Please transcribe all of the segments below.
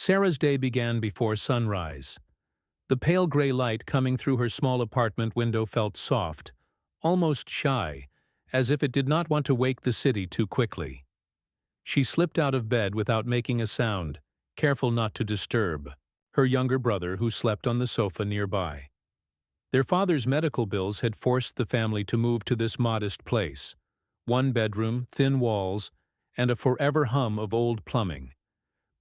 Sarah's day began before sunrise. The pale gray light coming through her small apartment window felt soft, almost shy, as if it did not want to wake the city too quickly. She slipped out of bed without making a sound, careful not to disturb her younger brother who slept on the sofa nearby. Their father's medical bills had forced the family to move to this modest place. One bedroom, thin walls, and a forever hum of old plumbing.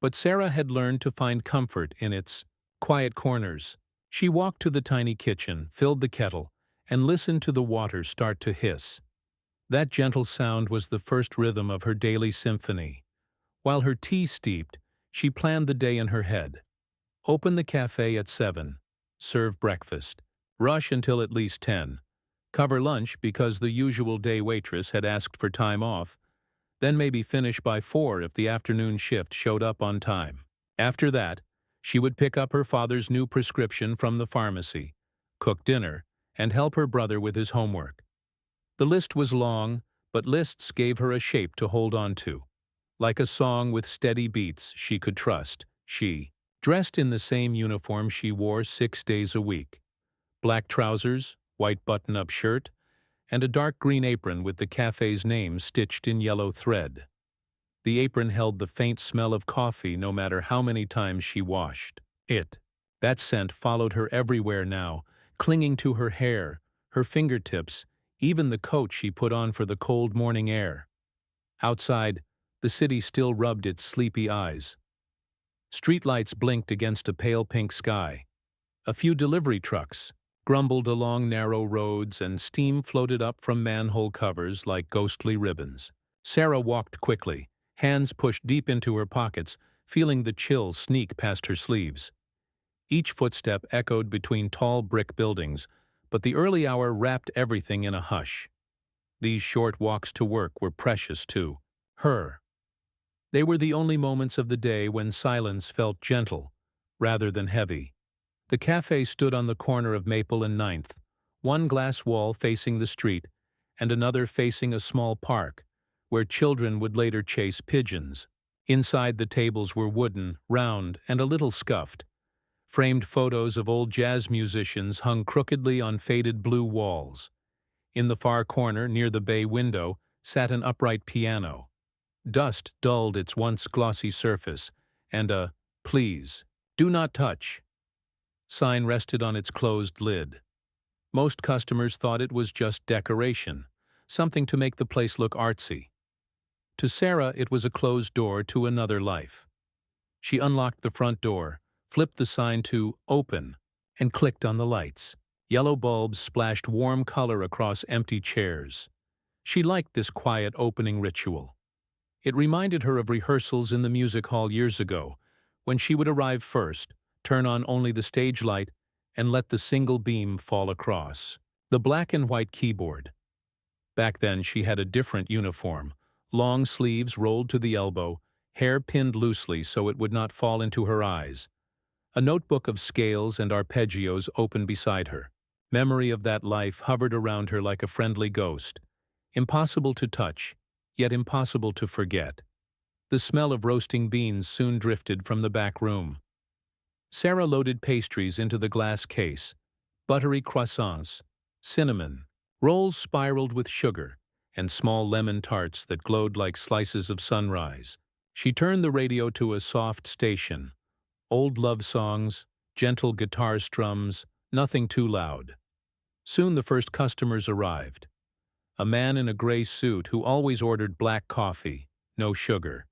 But Sarah had learned to find comfort in its quiet corners. She walked to the tiny kitchen, filled the kettle, and listened to the water start to hiss. That gentle sound was the first rhythm of her daily symphony. While her tea steeped, she planned the day in her head. Open the cafe at 7. Serve breakfast. Rush until at least 10. Cover lunch because the usual day waitress had asked for time off. Then maybe finish by 4 if the afternoon shift showed up on time. After that, she would pick up her father's new prescription from the pharmacy, cook dinner, and help her brother with his homework. The list was long, but lists gave her a shape to hold on to. Like a song with steady beats she could trust, she, dressed in the same uniform she wore 6 days a week. Black trousers, white button-up shirt, and a dark green apron with the cafe's name stitched in yellow thread. The apron held the faint smell of coffee no matter how many times she washed it. That scent followed her everywhere now, clinging to her hair, her fingertips, even the coat she put on for the cold morning air. Outside, the city still rubbed its sleepy eyes. Streetlights blinked against a pale pink sky. A few delivery trucks grumbled along narrow roads, and steam floated up from manhole covers like ghostly ribbons. Sarah walked quickly, hands pushed deep into her pockets, feeling the chill sneak past her sleeves. Each footstep echoed between tall brick buildings, but the early hour wrapped everything in a hush. These short walks to work were precious to her. They were the only moments of the day when silence felt gentle, rather than heavy. The cafe stood on the corner of Maple and Ninth, one glass wall facing the street and another facing a small park, where children would later chase pigeons. Inside, the tables were wooden, round, and a little scuffed. Framed photos of old jazz musicians hung crookedly on faded blue walls. In the far corner, near the bay window, sat an upright piano. Dust dulled its once glossy surface, and a "Please, do not touch" sign rested on its closed lid. Most customers thought it was just decoration, something to make the place look artsy. To Sarah, it was a closed door to another life. She unlocked the front door, flipped the sign to "Open," and clicked on the lights. Yellow bulbs splashed warm color across empty chairs. She liked this quiet opening ritual. It reminded her of rehearsals in the music hall years ago, when she would arrive first, turn on only the stage light, and let the single beam fall across the black and white keyboard. Back then she had a different uniform, long sleeves rolled to the elbow, hair pinned loosely so it would not fall into her eyes. A notebook of scales and arpeggios open beside her. Memory of that life hovered around her like a friendly ghost. Impossible to touch, yet impossible to forget. The smell of roasting beans soon drifted from the back room. Sarah loaded pastries into the glass case, buttery croissants, cinnamon, rolls spiraled with sugar, and small lemon tarts that glowed like slices of sunrise. She turned the radio to a soft station. Old love songs, gentle guitar strums, nothing too loud. Soon the first customers arrived. A man in a gray suit who always ordered black coffee, no sugar.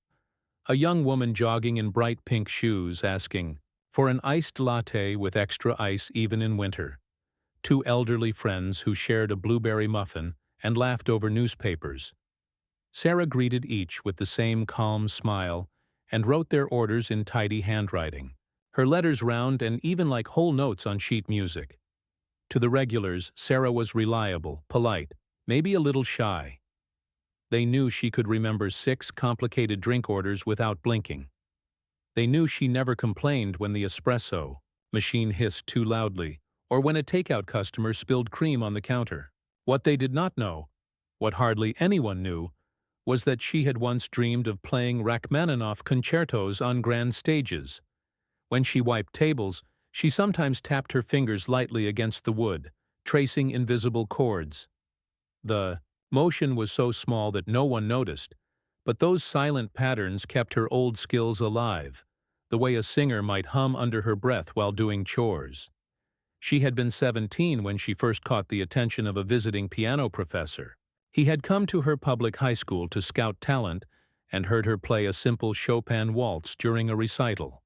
A young woman jogging in bright pink shoes asking for an iced latte with extra ice even in winter. Two elderly friends who shared a blueberry muffin and laughed over newspapers. Sarah greeted each with the same calm smile and wrote their orders in tidy handwriting, her letters round and even like whole notes on sheet music. To the regulars, Sarah was reliable, polite, maybe a little shy. They knew she could remember 6 complicated drink orders without blinking. They knew she never complained when the espresso machine hissed too loudly, or when a takeout customer spilled cream on the counter. What they did not know, what hardly anyone knew, was that she had once dreamed of playing Rachmaninoff concertos on grand stages. When she wiped tables, she sometimes tapped her fingers lightly against the wood, tracing invisible chords. The motion was so small that no one noticed, but those silent patterns kept her old skills alive, the way a singer might hum under her breath while doing chores. She had been 17 when she first caught the attention of a visiting piano professor. He had come to her public high school to scout talent and heard her play a simple Chopin waltz during a recital.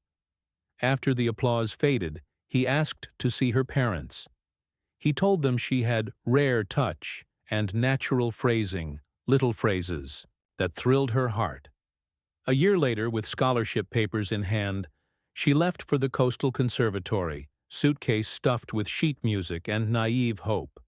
After the applause faded, he asked to see her parents. He told them she had rare touch and natural phrasing, little phrases, that thrilled her heart. A year later, with scholarship papers in hand, she left for the Coastal Conservatory, suitcase stuffed with sheet music and naive hope.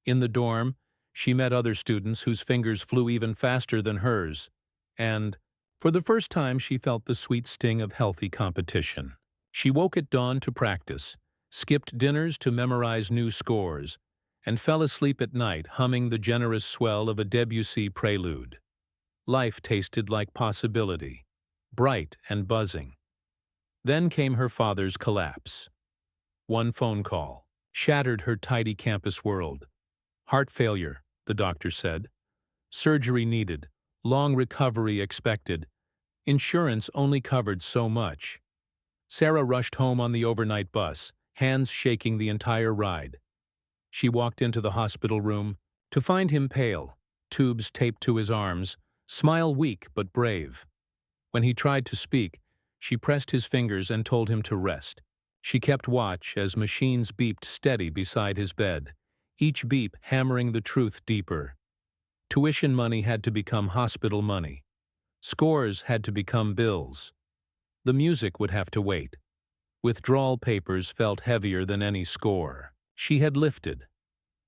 In the dorm, she met other students whose fingers flew even faster than hers, and, for the first time, she felt the sweet sting of healthy competition. She woke at dawn to practice, skipped dinners to memorize new scores, and fell asleep at night humming the generous swell of a Debussy prelude. Life tasted like possibility, bright and buzzing. Then came her father's collapse. One phone call shattered her tidy campus world. Heart failure, the doctor said. Surgery needed, long recovery expected. Insurance only covered so much. Sarah rushed home on the overnight bus, hands shaking the entire ride. She walked into the hospital room to find him pale, tubes taped to his arms, smile weak but brave. When he tried to speak, she pressed his fingers and told him to rest. She kept watch as machines beeped steady beside his bed, each beep hammering the truth deeper. Tuition money had to become hospital money. Scores had to become bills. The music would have to wait. Withdrawal papers felt heavier than any score. She had lifted.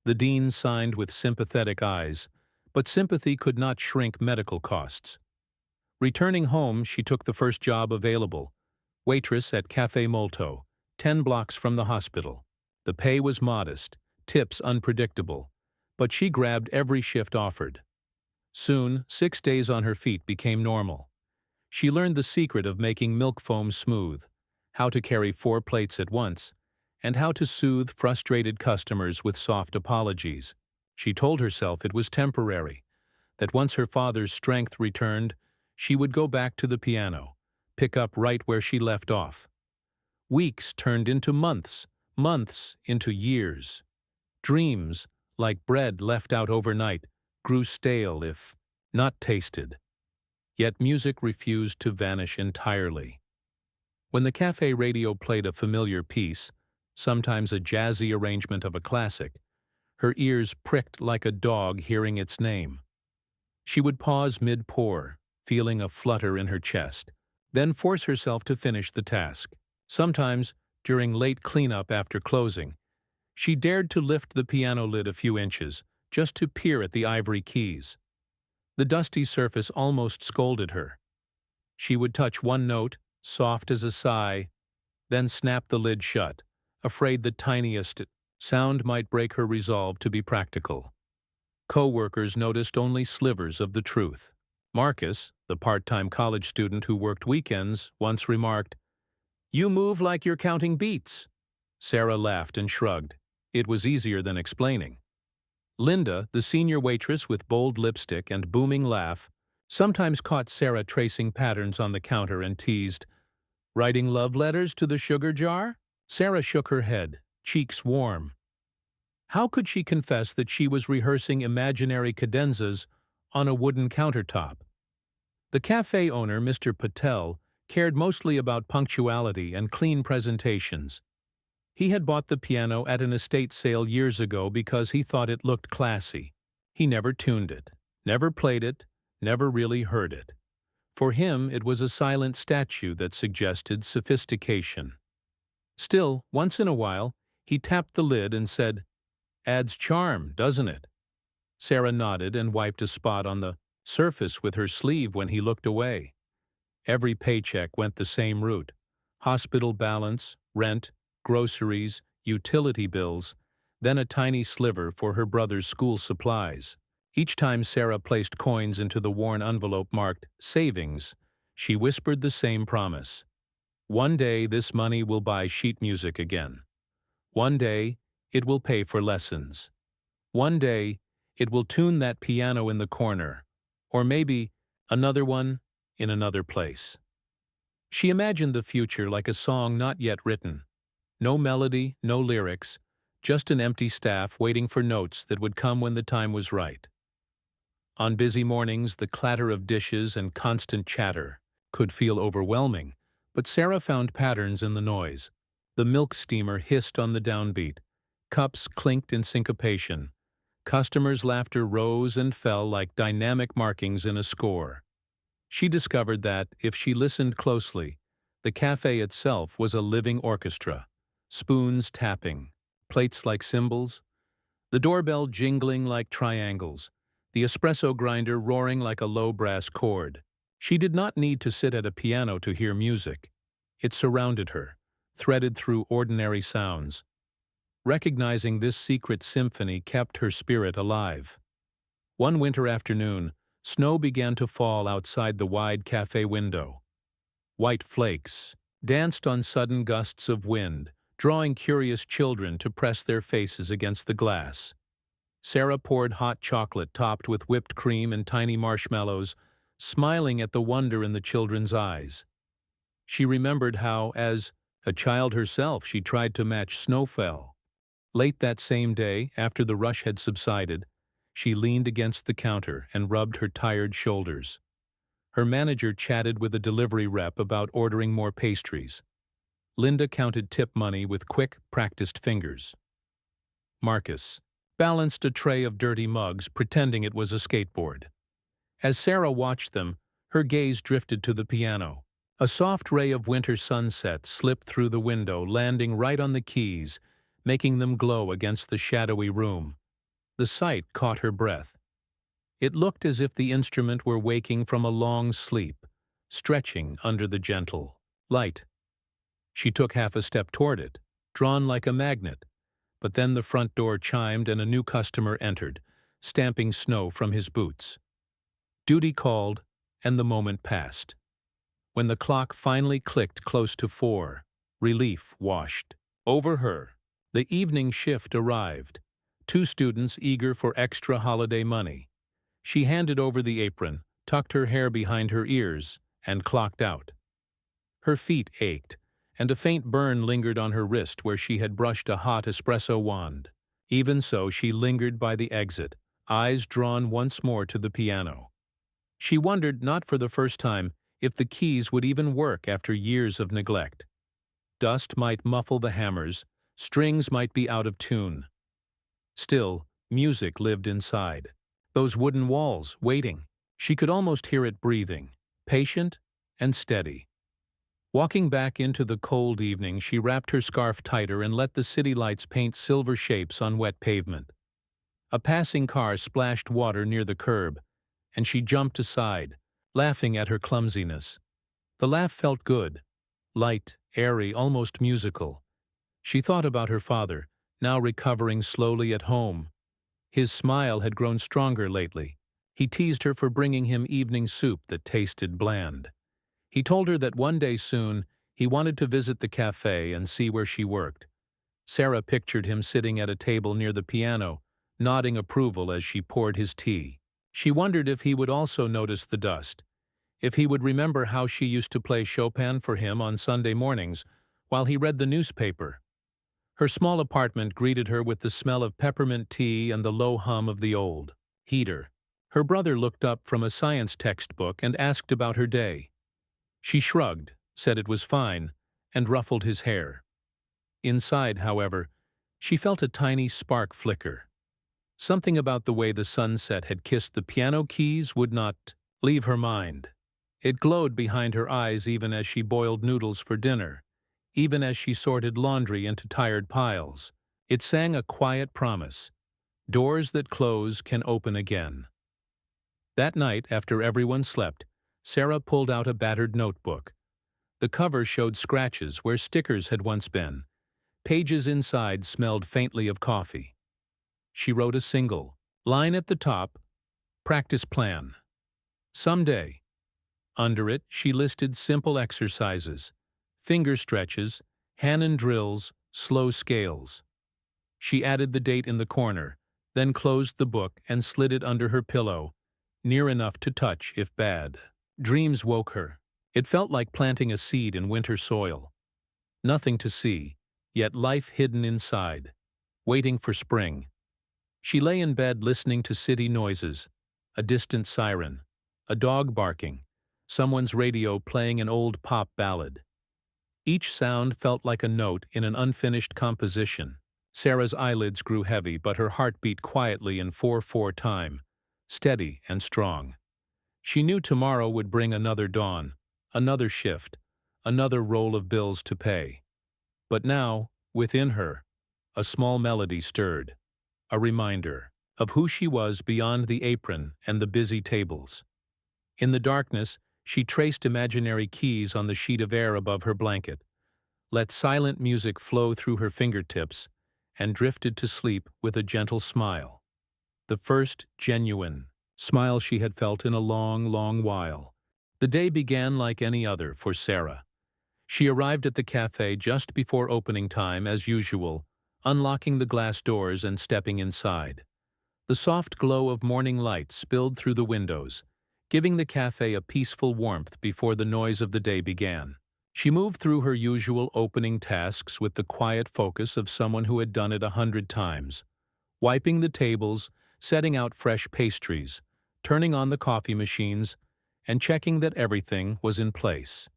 The dean signed with sympathetic eyes, but sympathy could not shrink medical costs. Returning home, she took the first job available, waitress at Café Molto, 10 blocks from the hospital. The pay was modest, tips unpredictable, but she grabbed every shift offered. Soon, 6 days on her feet became normal. She learned the secret of making milk foam smooth, how to carry 4 plates at once, and how to soothe frustrated customers with soft apologies. She told herself it was temporary, that once her father's strength returned, she would go back to the piano, pick up right where she left off. Weeks turned into months, months into years. Dreams, like bread left out overnight, grew stale if not tasted. Yet music refused to vanish entirely. When the cafe radio played a familiar piece, sometimes a jazzy arrangement of a classic, her ears pricked like a dog hearing its name. She would pause mid-pour, feeling a flutter in her chest, then force herself to finish the task. Sometimes, during late cleanup after closing, she dared to lift the piano lid a few inches, just to peer at the ivory keys. The dusty surface almost scolded her. She would touch one note, soft as a sigh, then snap the lid shut, afraid the tiniest sound might break her resolve to be practical. Co-workers noticed only slivers of the truth. Marcus, the part-time college student who worked weekends, once remarked, "You move like you're counting beats." Sarah laughed and shrugged. It was easier than explaining. Linda, the senior waitress with bold lipstick and booming laugh, sometimes caught Sarah tracing patterns on the counter and teased, "Writing love letters to the sugar jar?" Sarah shook her head, cheeks warm. How could she confess that she was rehearsing imaginary cadenzas on a wooden countertop? The cafe owner, Mr. Patel, cared mostly about punctuality and clean presentations. He had bought the piano at an estate sale years ago because he thought it looked classy. He never tuned it, never played it, never really heard it. For him, it was a silent statue that suggested sophistication. Still, once in a while, he tapped the lid and said, "Adds charm, doesn't it?" Sarah nodded and wiped a spot on the surface with her sleeve when he looked away. Every paycheck went the same route: hospital balance, rent, groceries, utility bills, then a tiny sliver for her brother's school supplies. Each time Sarah placed coins into the worn envelope marked "Savings," she whispered the same promise: One day this money will buy sheet music again. One day it will pay for lessons. One day it will tune that piano in the corner, or maybe another one in another place. She imagined the future like a song not yet written. No melody, no lyrics, just an empty staff waiting for notes that would come when the time was right. On busy mornings, the clatter of dishes and constant chatter could feel overwhelming, but Sarah found patterns in the noise. The milk steamer hissed on the downbeat. Cups clinked in syncopation. Customers' laughter rose and fell like dynamic markings in a score. She discovered that, if she listened closely, the cafe itself was a living orchestra. Spoons tapping, plates like cymbals, the doorbell jingling like triangles, the espresso grinder roaring like a low brass chord. She did not need to sit at a piano to hear music. It surrounded her, threaded through ordinary sounds. Recognizing this secret symphony kept her spirit alive. One winter afternoon, snow began to fall outside the wide cafe window. White flakes danced on sudden gusts of wind, drawing curious children to press their faces against the glass. Sarah poured hot chocolate topped with whipped cream and tiny marshmallows, smiling at the wonder in the children's eyes. She remembered how, as a child herself, she tried to match snowfall. Late that same day, after the rush had subsided, she leaned against the counter and rubbed her tired shoulders. Her manager chatted with a delivery rep about ordering more pastries. Linda counted tip money with quick, practiced fingers. Marcus balanced a tray of dirty mugs, pretending it was a skateboard. As Sarah watched them, her gaze drifted to the piano. A soft ray of winter sunset slipped through the window, landing right on the keys, making them glow against the shadowy room. The sight caught her breath. It looked as if the instrument were waking from a long sleep, stretching under the gentle light. She took half a step toward it, drawn like a magnet, but then the front door chimed and a new customer entered, stamping snow from his boots. Duty called, and the moment passed. When the clock finally clicked close to 4, relief washed over her. The evening shift arrived. 2 students eager for extra holiday money. She handed over the apron, tucked her hair behind her ears, and clocked out. Her feet ached, and a faint burn lingered on her wrist where she had brushed a hot espresso wand. Even so, she lingered by the exit, eyes drawn once more to the piano. She wondered, not for the first time, if the keys would even work after years of neglect. Dust might muffle the hammers, strings might be out of tune. Still, music lived inside. Those wooden walls, waiting. She could almost hear it breathing, patient and steady. Walking back into the cold evening, she wrapped her scarf tighter and let the city lights paint silver shapes on wet pavement. A passing car splashed water near the curb, and she jumped aside, laughing at her clumsiness. The laugh felt good, light, airy, almost musical. She thought about her father, now recovering slowly at home. His smile had grown stronger lately. He teased her for bringing him evening soup that tasted bland. He told her that one day soon he wanted to visit the cafe and see where she worked. Sarah pictured him sitting at a table near the piano, nodding approval as she poured his tea. She wondered if he would also notice the dust, if he would remember how she used to play Chopin for him on Sunday mornings while he read the newspaper. Her small apartment greeted her with the smell of peppermint tea and the low hum of the old heater. Her brother looked up from a science textbook and asked about her day. She shrugged, said it was fine, and ruffled his hair. Inside, however, she felt a tiny spark flicker. Something about the way the sunset had kissed the piano keys would not leave her mind. It glowed behind her eyes even as she boiled noodles for dinner, even as she sorted laundry into tired piles. It sang a quiet promise. Doors that close can open again. That night, after everyone slept, Sarah pulled out a battered notebook. The cover showed scratches where stickers had once been. Pages inside smelled faintly of coffee. She wrote a single line at the top, "Practice plan. Someday." Under it, she listed simple exercises: finger stretches, Hanon drills, slow scales. She added the date in the corner, then closed the book and slid it under her pillow, near enough to touch if bad. Dreams woke her. It felt like planting a seed in winter soil. Nothing to see, yet life hidden inside, waiting for spring. She lay in bed listening to city noises, a distant siren, a dog barking, someone's radio playing an old pop ballad. Each sound felt like a note in an unfinished composition. Sarah's eyelids grew heavy, but her heart beat quietly in 4/4 time, steady and strong. She knew tomorrow would bring another dawn, another shift, another roll of bills to pay. But now, within her, a small melody stirred, a reminder of who she was beyond the apron and the busy tables. In the darkness, she traced imaginary keys on the sheet of air above her blanket, let silent music flow through her fingertips, and drifted to sleep with a gentle smile. The first genuine smile she had felt in a long, long while. The day began like any other for Sarah. She arrived at the cafe just before opening time as usual, unlocking the glass doors and stepping inside. The soft glow of morning light spilled through the windows, giving the cafe a peaceful warmth before the noise of the day began. She moved through her usual opening tasks with the quiet focus of someone who had done it 100 times, wiping the tables, setting out fresh pastries, turning on the coffee machines, and checking that everything was in place.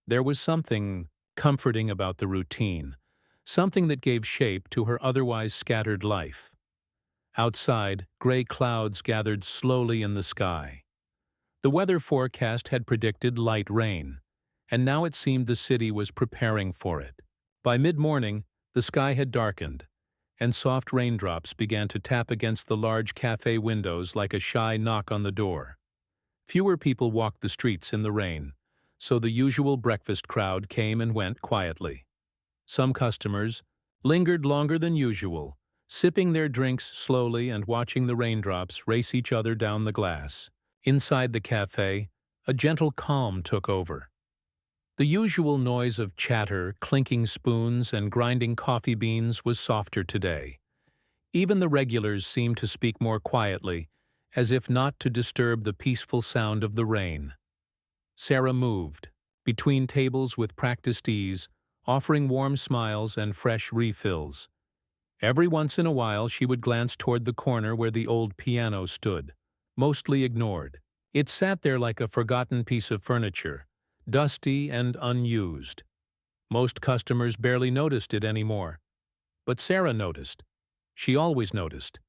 There was something comforting about the routine, something that gave shape to her otherwise scattered life. Outside, gray clouds gathered slowly in the sky. The weather forecast had predicted light rain, and now it seemed the city was preparing for it. By mid-morning, the sky had darkened, and soft raindrops began to tap against the large cafe windows like a shy knock on the door. Fewer people walked the streets in the rain, so the usual breakfast crowd came and went quietly. Some customers lingered longer than usual, sipping their drinks slowly and watching the raindrops race each other down the glass. Inside the cafe, a gentle calm took over. The usual noise of chatter, clinking spoons, and grinding coffee beans was softer today. Even the regulars seemed to speak more quietly, as if not to disturb the peaceful sound of the rain. Sarah moved between tables with practiced ease, offering warm smiles and fresh refills. Every once in a while she would glance toward the corner where the old piano stood, mostly ignored. It sat there like a forgotten piece of furniture, dusty and unused. Most customers barely noticed it anymore. But Sarah noticed. She always noticed.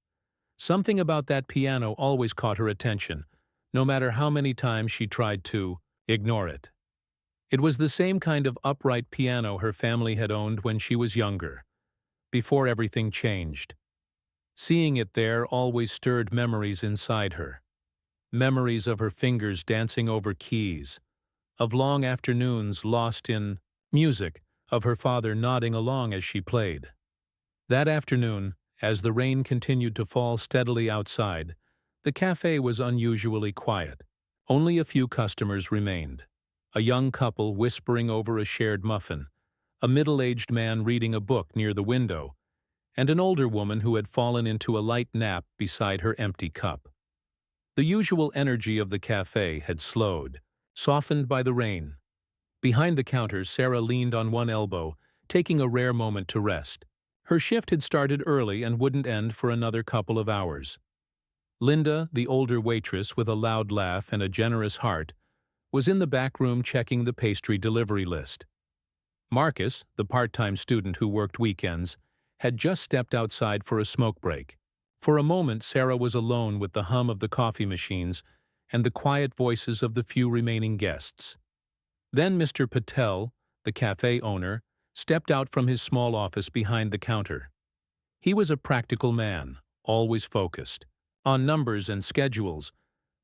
Something about that piano always caught her attention, no matter how many times she tried to ignore it. It was the same kind of upright piano her family had owned when she was younger, before everything changed. Seeing it there always stirred memories inside her. Memories of her fingers dancing over keys, of long afternoons lost in music, of her father nodding along as she played. That afternoon, as the rain continued to fall steadily outside, the cafe was unusually quiet. Only a few customers remained. A young couple whispering over a shared muffin, a middle-aged man reading a book near the window, and an older woman who had fallen into a light nap beside her empty cup. The usual energy of the cafe had slowed, softened by the rain. Behind the counter, Sarah leaned on one elbow, taking a rare moment to rest. Her shift had started early and wouldn't end for another couple of hours. Linda, the older waitress with a loud laugh and a generous heart, was in the back room checking the pastry delivery list. Marcus, the part-time student who worked weekends, had just stepped outside for a smoke break. For a moment, Sarah was alone with the hum of the coffee machines and the quiet voices of the few remaining guests. Then Mr. Patel, the cafe owner, stepped out from his small office behind the counter. He was a practical man, always focused on numbers and schedules,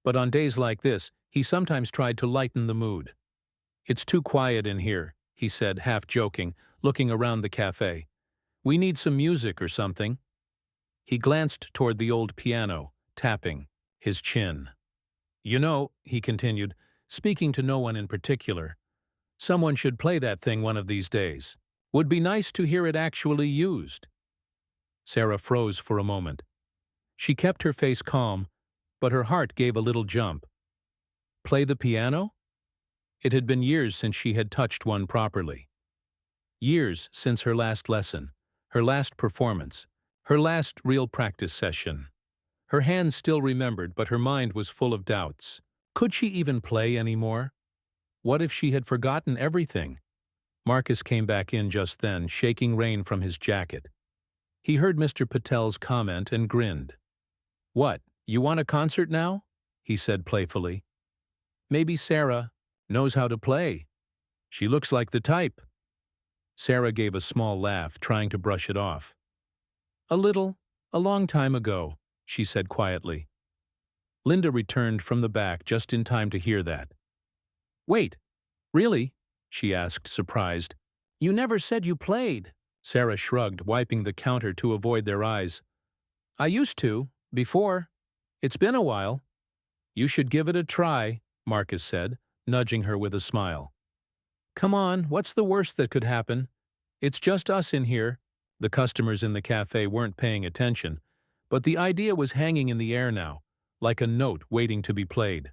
but on days like this, he sometimes tried to lighten the mood. "It's too quiet in here," he said, half joking, looking around the cafe. "We need some music or something." He glanced toward the old piano, tapping his chin. "You know," he continued, speaking to no one in particular, Someone should play that thing one of these days. Would be nice to hear it actually used. Sarah froze for a moment. She kept her face calm, but her heart gave a little jump. Play the piano? It had been years since she had touched one properly. Years since her last lesson, her last performance, her last real practice session. Her hands still remembered, but her mind was full of doubts. Could she even play anymore? What if she had forgotten everything? Marcus came back in just then, shaking rain from his jacket. He heard Mr. Patel's comment and grinned. "What, you want a concert now?" he said playfully. "Maybe Sarah knows how to play. She looks like the type." Sarah gave a small laugh, trying to brush it off. "A little, a long time ago," she said quietly. Linda returned from the back just in time to hear that. "Wait, really?" she asked, surprised. "You never said you played." Sarah shrugged, wiping the counter to avoid their eyes. "I used to, before. It's been a while." "You should give it a try," Marcus said, nudging her with a smile. "Come on, what's the worst that could happen? It's just us in here." The customers in the cafe weren't paying attention, but the idea was hanging in the air now, like a note waiting to be played.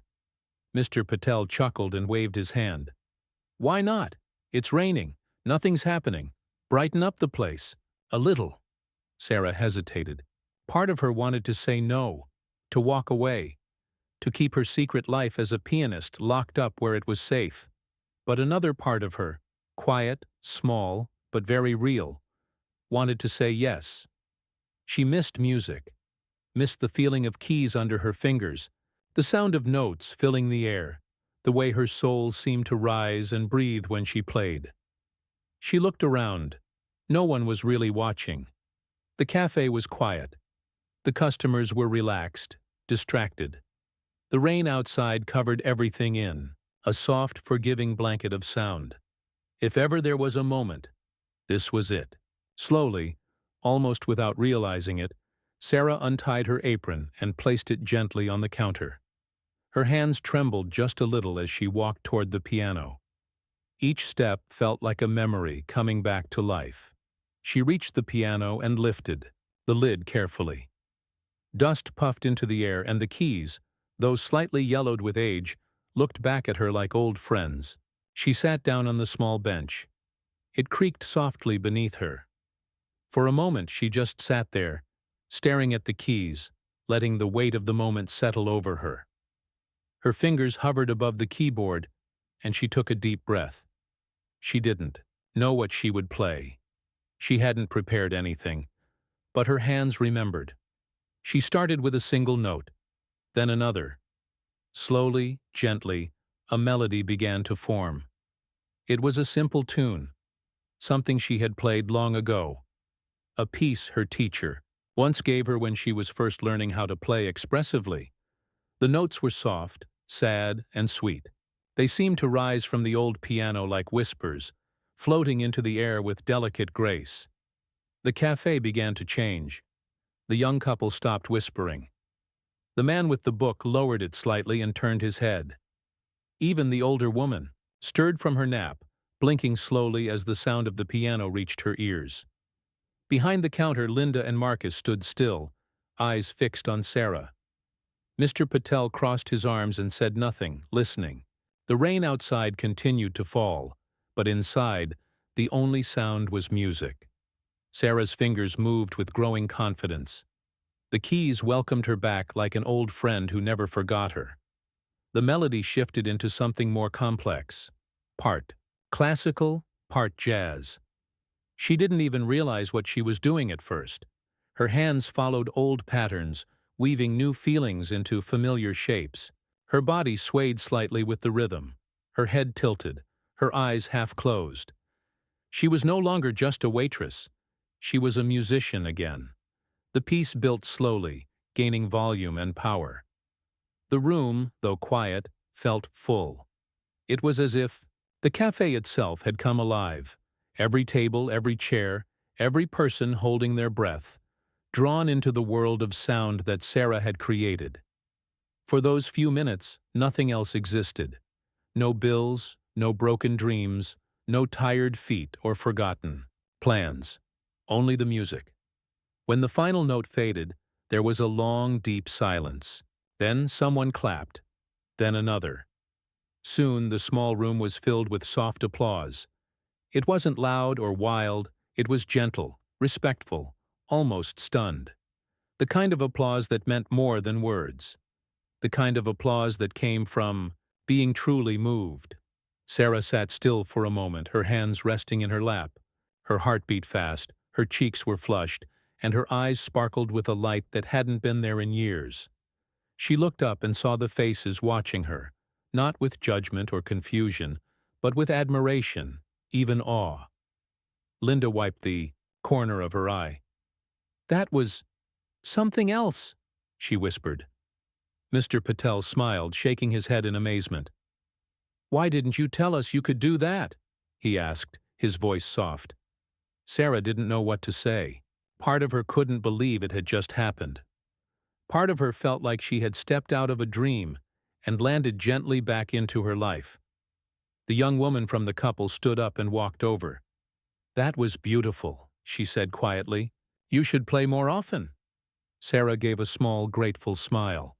Mr. Patel chuckled and waved his hand. "Why not? It's raining. Nothing's happening. Brighten up the place. A little." Sarah hesitated. Part of her wanted to say no, to walk away, to keep her secret life as a pianist locked up where it was safe. But another part of her, quiet, small, but very real, wanted to say yes. She missed music, missed the feeling of keys under her fingers, the sound of notes filling the air, the way her soul seemed to rise and breathe when she played. She looked around. No one was really watching. The cafe was quiet. The customers were relaxed, distracted. The rain outside covered everything in, a soft, forgiving blanket of sound. If ever there was a moment, this was it. Slowly, almost without realizing it, Sarah untied her apron and placed it gently on the counter. Her hands trembled just a little as she walked toward the piano. Each step felt like a memory coming back to life. She reached the piano and lifted the lid carefully. Dust puffed into the air, and the keys, though slightly yellowed with age, looked back at her like old friends. She sat down on the small bench. It creaked softly beneath her. For a moment she just sat there, staring at the keys, letting the weight of the moment settle over her. Her fingers hovered above the keyboard, and she took a deep breath. She didn't know what she would play. She hadn't prepared anything, but her hands remembered. She started with a single note, then another. Slowly, gently, a melody began to form. It was a simple tune, something she had played long ago, a piece her teacher once gave her when she was first learning how to play expressively. The notes were soft, sad, and sweet. They seemed to rise from the old piano like whispers, floating into the air with delicate grace. The cafe began to change. The young couple stopped whispering. The man with the book lowered it slightly and turned his head. Even the older woman stirred from her nap, blinking slowly as the sound of the piano reached her ears. Behind the counter, Linda and Marcus stood still, eyes fixed on Sarah. Mr. Patel crossed his arms and said nothing, listening. The rain outside continued to fall, but inside, the only sound was music. Sarah's fingers moved with growing confidence. The keys welcomed her back like an old friend who never forgot her. The melody shifted into something more complex, part classical, part jazz. She didn't even realize what she was doing at first. Her hands followed old patterns, weaving new feelings into familiar shapes. Her body swayed slightly with the rhythm, her head tilted, her eyes half closed. She was no longer just a waitress. She was a musician again. The piece built slowly, gaining volume and power. The room, though quiet, felt full. It was as if the cafe itself had come alive. Every table, every chair, every person holding their breath, drawn into the world of sound that Sarah had created. For those few minutes, nothing else existed. No bills, no broken dreams, no tired feet or forgotten plans. Only the music. When the final note faded, there was a long, deep silence. Then someone clapped. Then another. Soon the small room was filled with soft applause. It wasn't loud or wild, it was gentle, respectful, almost stunned. The kind of applause that meant more than words. The kind of applause that came from being truly moved. Sarah sat still for a moment, her hands resting in her lap. Her heart beat fast, her cheeks were flushed, and her eyes sparkled with a light that hadn't been there in years. She looked up and saw the faces watching her, not with judgment or confusion, but with admiration, even awe. Linda wiped the corner of her eye. "That was something else," she whispered. Mr. Patel smiled, shaking his head in amazement. "Why didn't you tell us you could do that?" he asked, his voice soft. Sarah didn't know what to say. Part of her couldn't believe it had just happened. Part of her felt like she had stepped out of a dream and landed gently back into her life. The young woman from the couple stood up and walked over. "That was beautiful," she said quietly. "You should play more often." Sarah gave a small, grateful smile.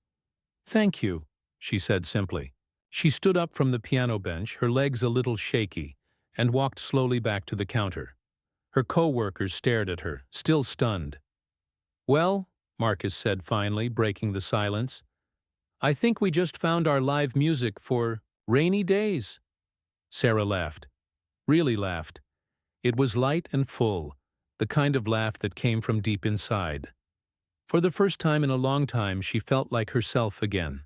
"Thank you," she said simply. She stood up from the piano bench, her legs a little shaky, and walked slowly back to the counter. Her co-workers stared at her, still stunned. "Well," Marcus said finally, breaking the silence, "I think we just found our live music for rainy days." Sarah laughed. Really laughed. It was light and full, the kind of laugh that came from deep inside. For the first time in a long time, she felt like herself again.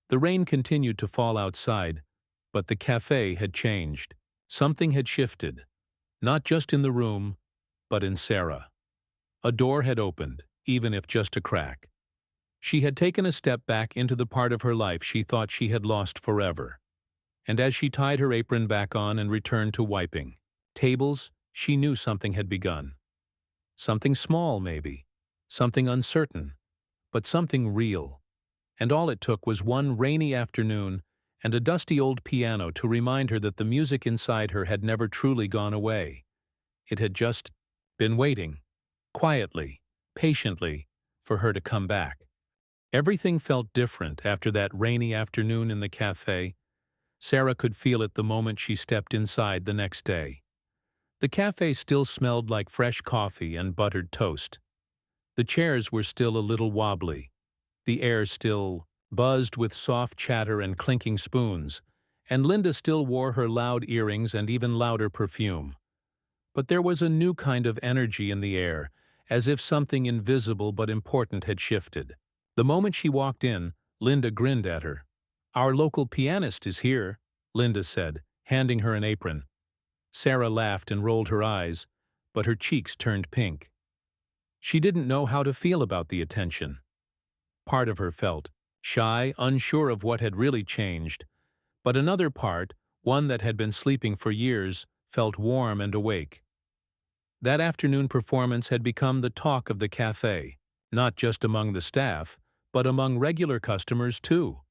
The rain continued to fall outside, but the cafe had changed. Something had shifted, not just in the room, but in Sarah. A door had opened, even if just a crack. She had taken a step back into the part of her life she thought she had lost forever. And as she tied her apron back on and returned to wiping tables, she knew something had begun. Something small, maybe. Something uncertain. But something real. And all it took was one rainy afternoon and a dusty old piano to remind her that the music inside her had never truly gone away. It had just been waiting, quietly, patiently, for her to come back. Everything felt different after that rainy afternoon in the cafe. Sarah could feel it the moment she stepped inside the next day. The cafe still smelled like fresh coffee and buttered toast. The chairs were still a little wobbly. The air still buzzed with soft chatter and clinking spoons, and Linda still wore her loud earrings and even louder perfume. But there was a new kind of energy in the air, as if something invisible but important had shifted. The moment she walked in, Linda grinned at her. "Our local pianist is here," Linda said, handing her an apron. Sarah laughed and rolled her eyes, but her cheeks turned pink. She didn't know how to feel about the attention. Part of her felt shy, unsure of what had really changed, but another part, one that had been sleeping for years, felt warm and awake. That afternoon performance had become the talk of the cafe, not just among the staff, but among regular customers too.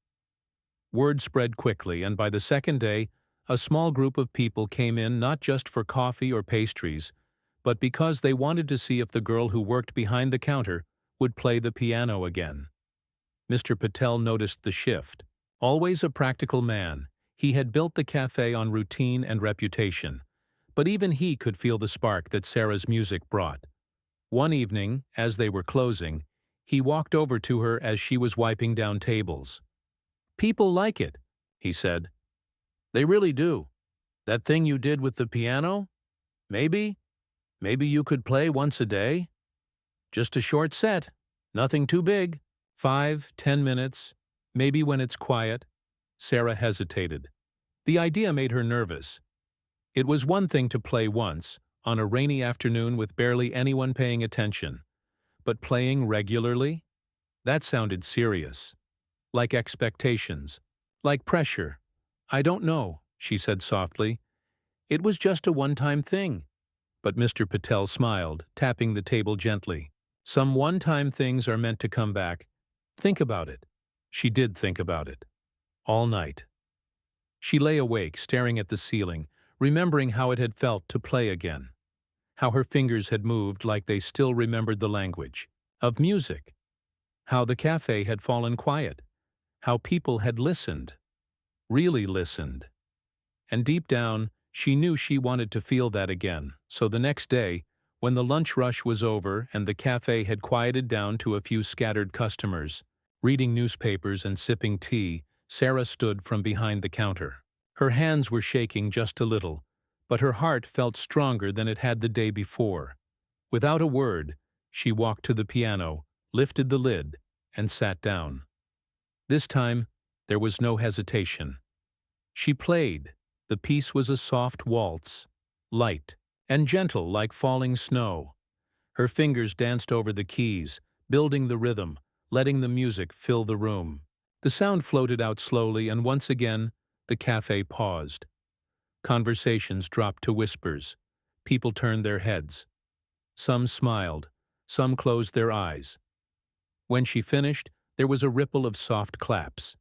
Word spread quickly, and by the second day, a small group of people came in not just for coffee or pastries, but because they wanted to see if the girl who worked behind the counter would play the piano again. Mr. Patel noticed the shift. Always a practical man, he had built the cafe on routine and reputation, but even he could feel the spark that Sarah's music brought. One evening, as they were closing, he walked over to her as she was wiping down tables. "People like it," he said. "They really do. That thing you did with the piano? Maybe you could play once a day? Just a short set, nothing too big. 5, 10 minutes, maybe when it's quiet." Sarah hesitated. The idea made her nervous. It was one thing to play once, on a rainy afternoon with barely anyone paying attention. But playing regularly? That sounded serious. Like expectations. Like pressure. "I don't know," she said softly. "It was just a one-time thing." But Mr. Patel smiled, tapping the table gently. "Some one-time things are meant to come back. Think about it." She did think about it. All night. She lay awake, staring at the ceiling, remembering how it had felt to play again. How her fingers had moved like they still remembered the language of music. How the cafe had fallen quiet. How people had listened. Really listened. And deep down, she knew she wanted to feel that again. So the next day, when the lunch rush was over and the cafe had quieted down to a few scattered customers, reading newspapers and sipping tea, Sarah stood from behind the counter. Her hands were shaking just a little, but her heart felt stronger than it had the day before. Without a word, she walked to the piano, lifted the lid, and sat down. This time, there was no hesitation. She played. The piece was a soft waltz, light and gentle like falling snow. Her fingers danced over the keys, building the rhythm, letting the music fill the room. The sound floated out slowly, and once again, the cafe paused. Conversations dropped to whispers. People turned their heads. Some smiled, some closed their eyes. When she finished, there was a ripple of soft claps.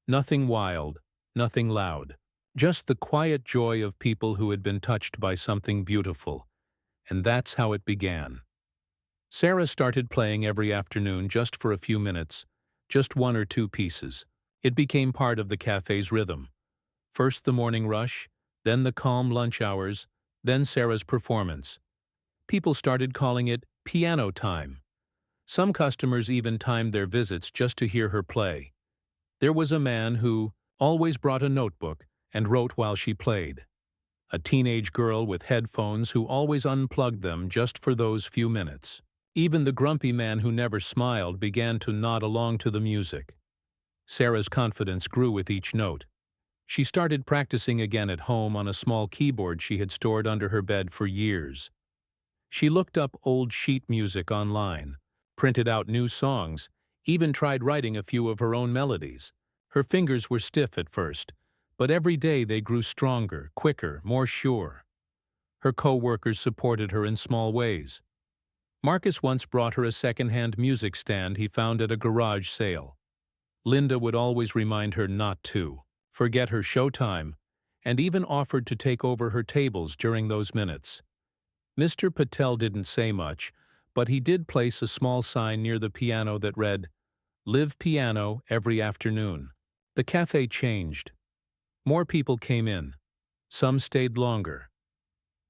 Nothing wild, nothing loud. Just the quiet joy of people who had been touched by something beautiful. And that's how it began. Sarah started playing every afternoon just for a few minutes, just one or two pieces. It became part of the cafe's rhythm. First the morning rush, then the calm lunch hours, then Sarah's performance. People started calling it piano time. Some customers even timed their visits just to hear her play. There was a man who always brought a notebook and wrote while she played. A teenage girl with headphones who always unplugged them just for those few minutes. Even the grumpy man who never smiled began to nod along to the music. Sarah's confidence grew with each note. She started practicing again at home on a small keyboard she had stored under her bed for years. She looked up old sheet music online, printed out new songs, even tried writing a few of her own melodies. Her fingers were stiff at first, but every day they grew stronger, quicker, more sure. Her co-workers supported her in small ways. Marcus once brought her a second-hand music stand he found at a garage sale. Linda would always remind her not to forget her showtime, and even offered to take over her tables during those minutes. Mr. Patel didn't say much, but he did place a small sign near the piano that read, "Live piano every afternoon." The cafe changed. More people came in. Some stayed longer.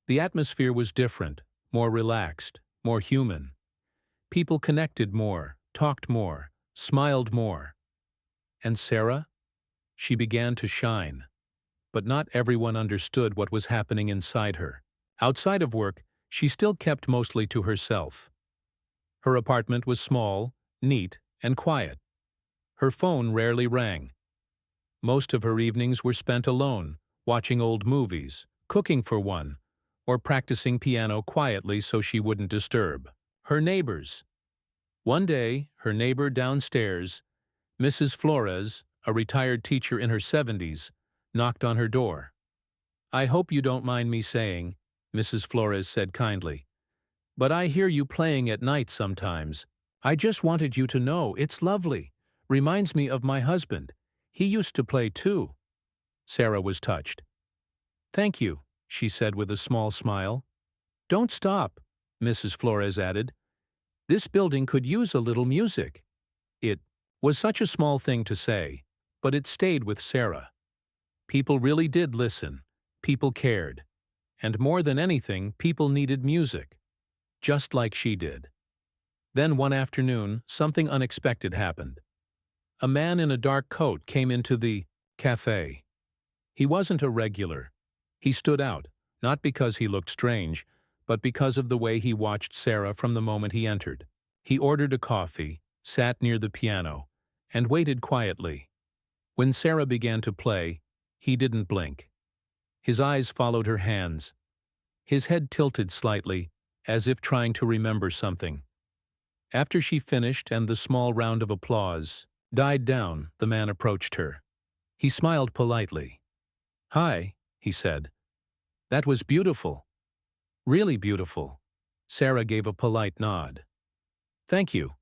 The atmosphere was different, more relaxed, more human. People connected more, talked more, smiled more. And Sarah? She began to shine. But not everyone understood what was happening inside her. Outside of work, she still kept mostly to herself. Her apartment was small, neat, and quiet. Her phone rarely rang. Most of her evenings were spent alone, watching old movies, cooking for one, or practicing piano quietly so she wouldn't disturb her neighbors. One day, her neighbor downstairs, Mrs. Flores, a retired teacher in her 70s, knocked on her door. "I hope you don't mind me saying," Mrs. Flores said kindly, "but I hear you playing at night sometimes. I just wanted you to know it's lovely. Reminds me of my husband. He used to play too." Sarah was touched. "Thank you," she said with a small smile. "Don't stop," Mrs. Flores added. "This building could use a little music." It was such a small thing to say, but it stayed with Sarah. People really did listen. People cared. And more than anything, people needed music. Just like she did. Then one afternoon, something unexpected happened. A man in a dark coat came into the cafe. He wasn't a regular. He stood out, not because he looked strange, but because of the way he watched Sarah from the moment he entered. He ordered a coffee, sat near the piano, and waited quietly. When Sarah began to play, he didn't blink. His eyes followed her hands. His head tilted slightly, as if trying to remember something. After she finished and the small round of applause died down, the man approached her. He smiled politely. "Hi," he said. "That was beautiful. Really beautiful." Sarah gave a polite nod. "Thank you."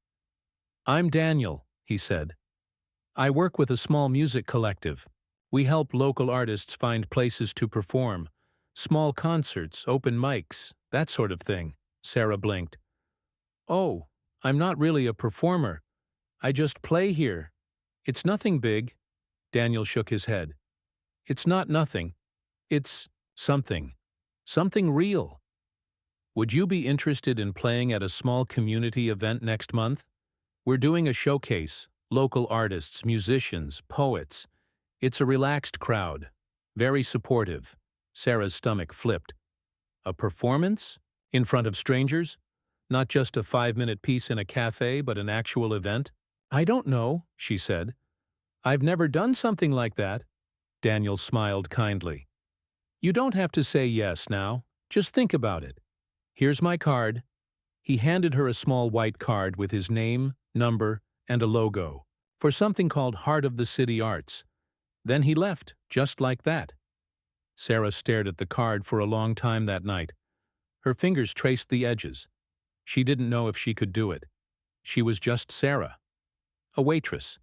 "I'm Daniel," he said. "I work with a small music collective." We help local artists find places to perform. Small concerts, open mics, that sort of thing. Sarah blinked. Oh, I'm not really a performer. I just play here. It's nothing big. Daniel shook his head. It's not nothing. It's something. Something real. Would you be interested in playing at a small community event next month? We're doing a showcase. Local artists, musicians, poets. It's a relaxed crowd. Very supportive. Sarah's stomach flipped. A performance? In front of strangers? Not just a 5-minute piece in a cafe, but an actual event? I don't know, she said. I've never done something like that. Daniel smiled kindly. You don't have to say yes now. Just think about it. Here's my card. He handed her a small white card with his name, number, and a logo, for something called Heart of the City Arts. Then he left, just like that. Sarah stared at the card for a long time that night. Her fingers traced the edges. She didn't know if she could do it. She was just Sarah. A waitress.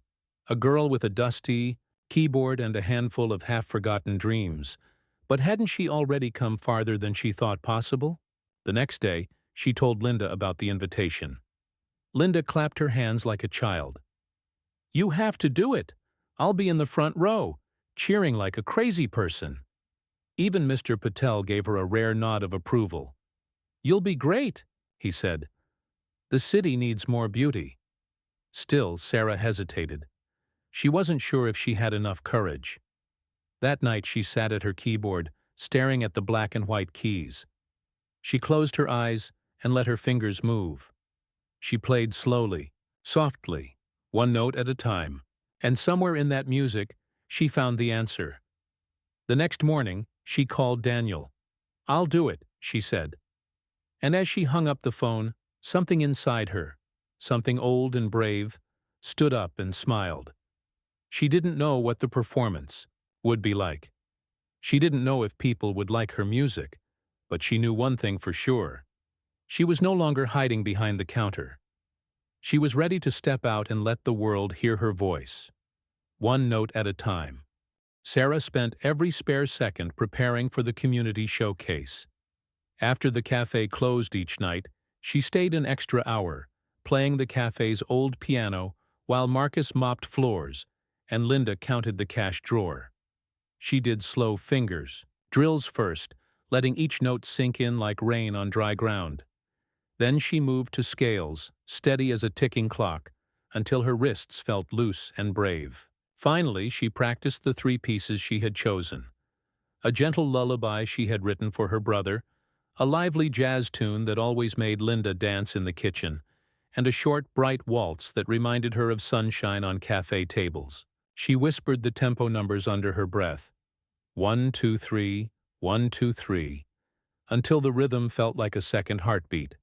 A girl with a dusty keyboard and a handful of half-forgotten dreams. But hadn't she already come farther than she thought possible? The next day, she told Linda about the invitation. Linda clapped her hands like a child. You have to do it. I'll be in the front row, cheering like a crazy person. Even Mr. Patel gave her a rare nod of approval. You'll be great, he said. The city needs more beauty. Still, Sarah hesitated. She wasn't sure if she had enough courage. That night she sat at her keyboard, staring at the black and white keys. She closed her eyes and let her fingers move. She played slowly, softly, one note at a time, and somewhere in that music, she found the answer. The next morning, she called Daniel. I'll do it, she said. And as she hung up the phone, something inside her, something old and brave, stood up and smiled. She didn't know what the performance would be like. She didn't know if people would like her music, but she knew one thing for sure. She was no longer hiding behind the counter. She was ready to step out and let the world hear her voice. One note at a time. Sarah spent every spare second preparing for the community showcase. After the cafe closed each night, she stayed an extra hour, playing the cafe's old piano while Marcus mopped floors and Linda counted the cash drawer. She did slow fingers, drills first, letting each note sink in like rain on dry ground. Then she moved to scales, steady as a ticking clock, until her wrists felt loose and brave. Finally, she practiced the 3 pieces she had chosen. A gentle lullaby she had written for her brother, a lively jazz tune that always made Linda dance in the kitchen, and a short, bright waltz that reminded her of sunshine on cafe tables. She whispered the tempo numbers under her breath. 1, 2, 3, 1, 2, 3, until the rhythm felt like a second heartbeat.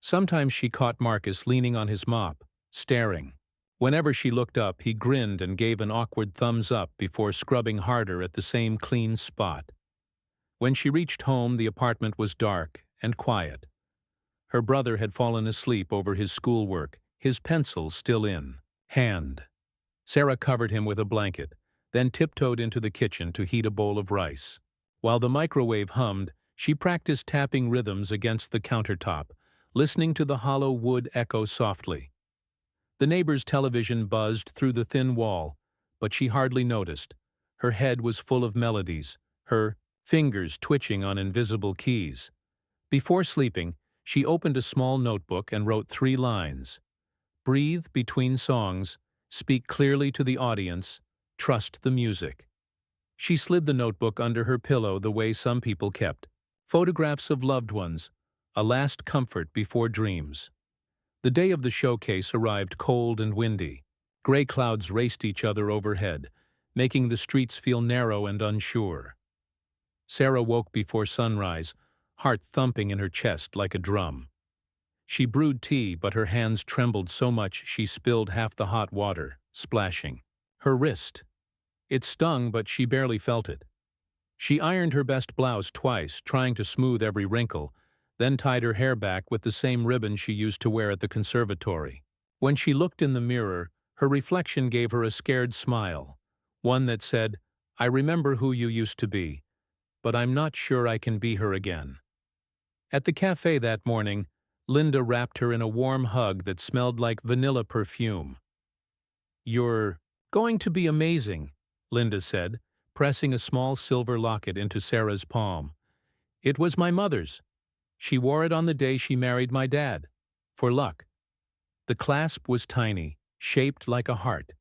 Sometimes she caught Marcus leaning on his mop, staring. Whenever she looked up, he grinned and gave an awkward thumbs up before scrubbing harder at the same clean spot. When she reached home, the apartment was dark and quiet. Her brother had fallen asleep over his schoolwork, his pencil still in hand. Sarah covered him with a blanket, then tiptoed into the kitchen to heat a bowl of rice. While the microwave hummed, she practiced tapping rhythms against the countertop, listening to the hollow wood echo softly. The neighbor's television buzzed through the thin wall, but she hardly noticed. Her head was full of melodies, her fingers twitching on invisible keys. Before sleeping, she opened a small notebook and wrote 3 lines. Breathe between songs, speak clearly to the audience, trust the music. She slid the notebook under her pillow the way some people kept. Photographs of loved ones, a last comfort before dreams. The day of the showcase arrived cold and windy. Gray clouds raced each other overhead, making the streets feel narrow and unsure. Sarah woke before sunrise, heart thumping in her chest like a drum. She brewed tea, but her hands trembled so much she spilled half the hot water, splashing. Her wrist. It stung, but she barely felt it. She ironed her best blouse twice, trying to smooth every wrinkle, then tied her hair back with the same ribbon she used to wear at the conservatory. When she looked in the mirror, her reflection gave her a scared smile, one that said, I remember who you used to be, but I'm not sure I can be her again." At the cafe that morning, Linda wrapped her in a warm hug that smelled like vanilla perfume. "You're going to be amazing," Linda said, pressing a small silver locket into Sarah's palm. "It was my mother's. She wore it on the day she married my dad. For luck." The clasp was tiny, shaped like a heart.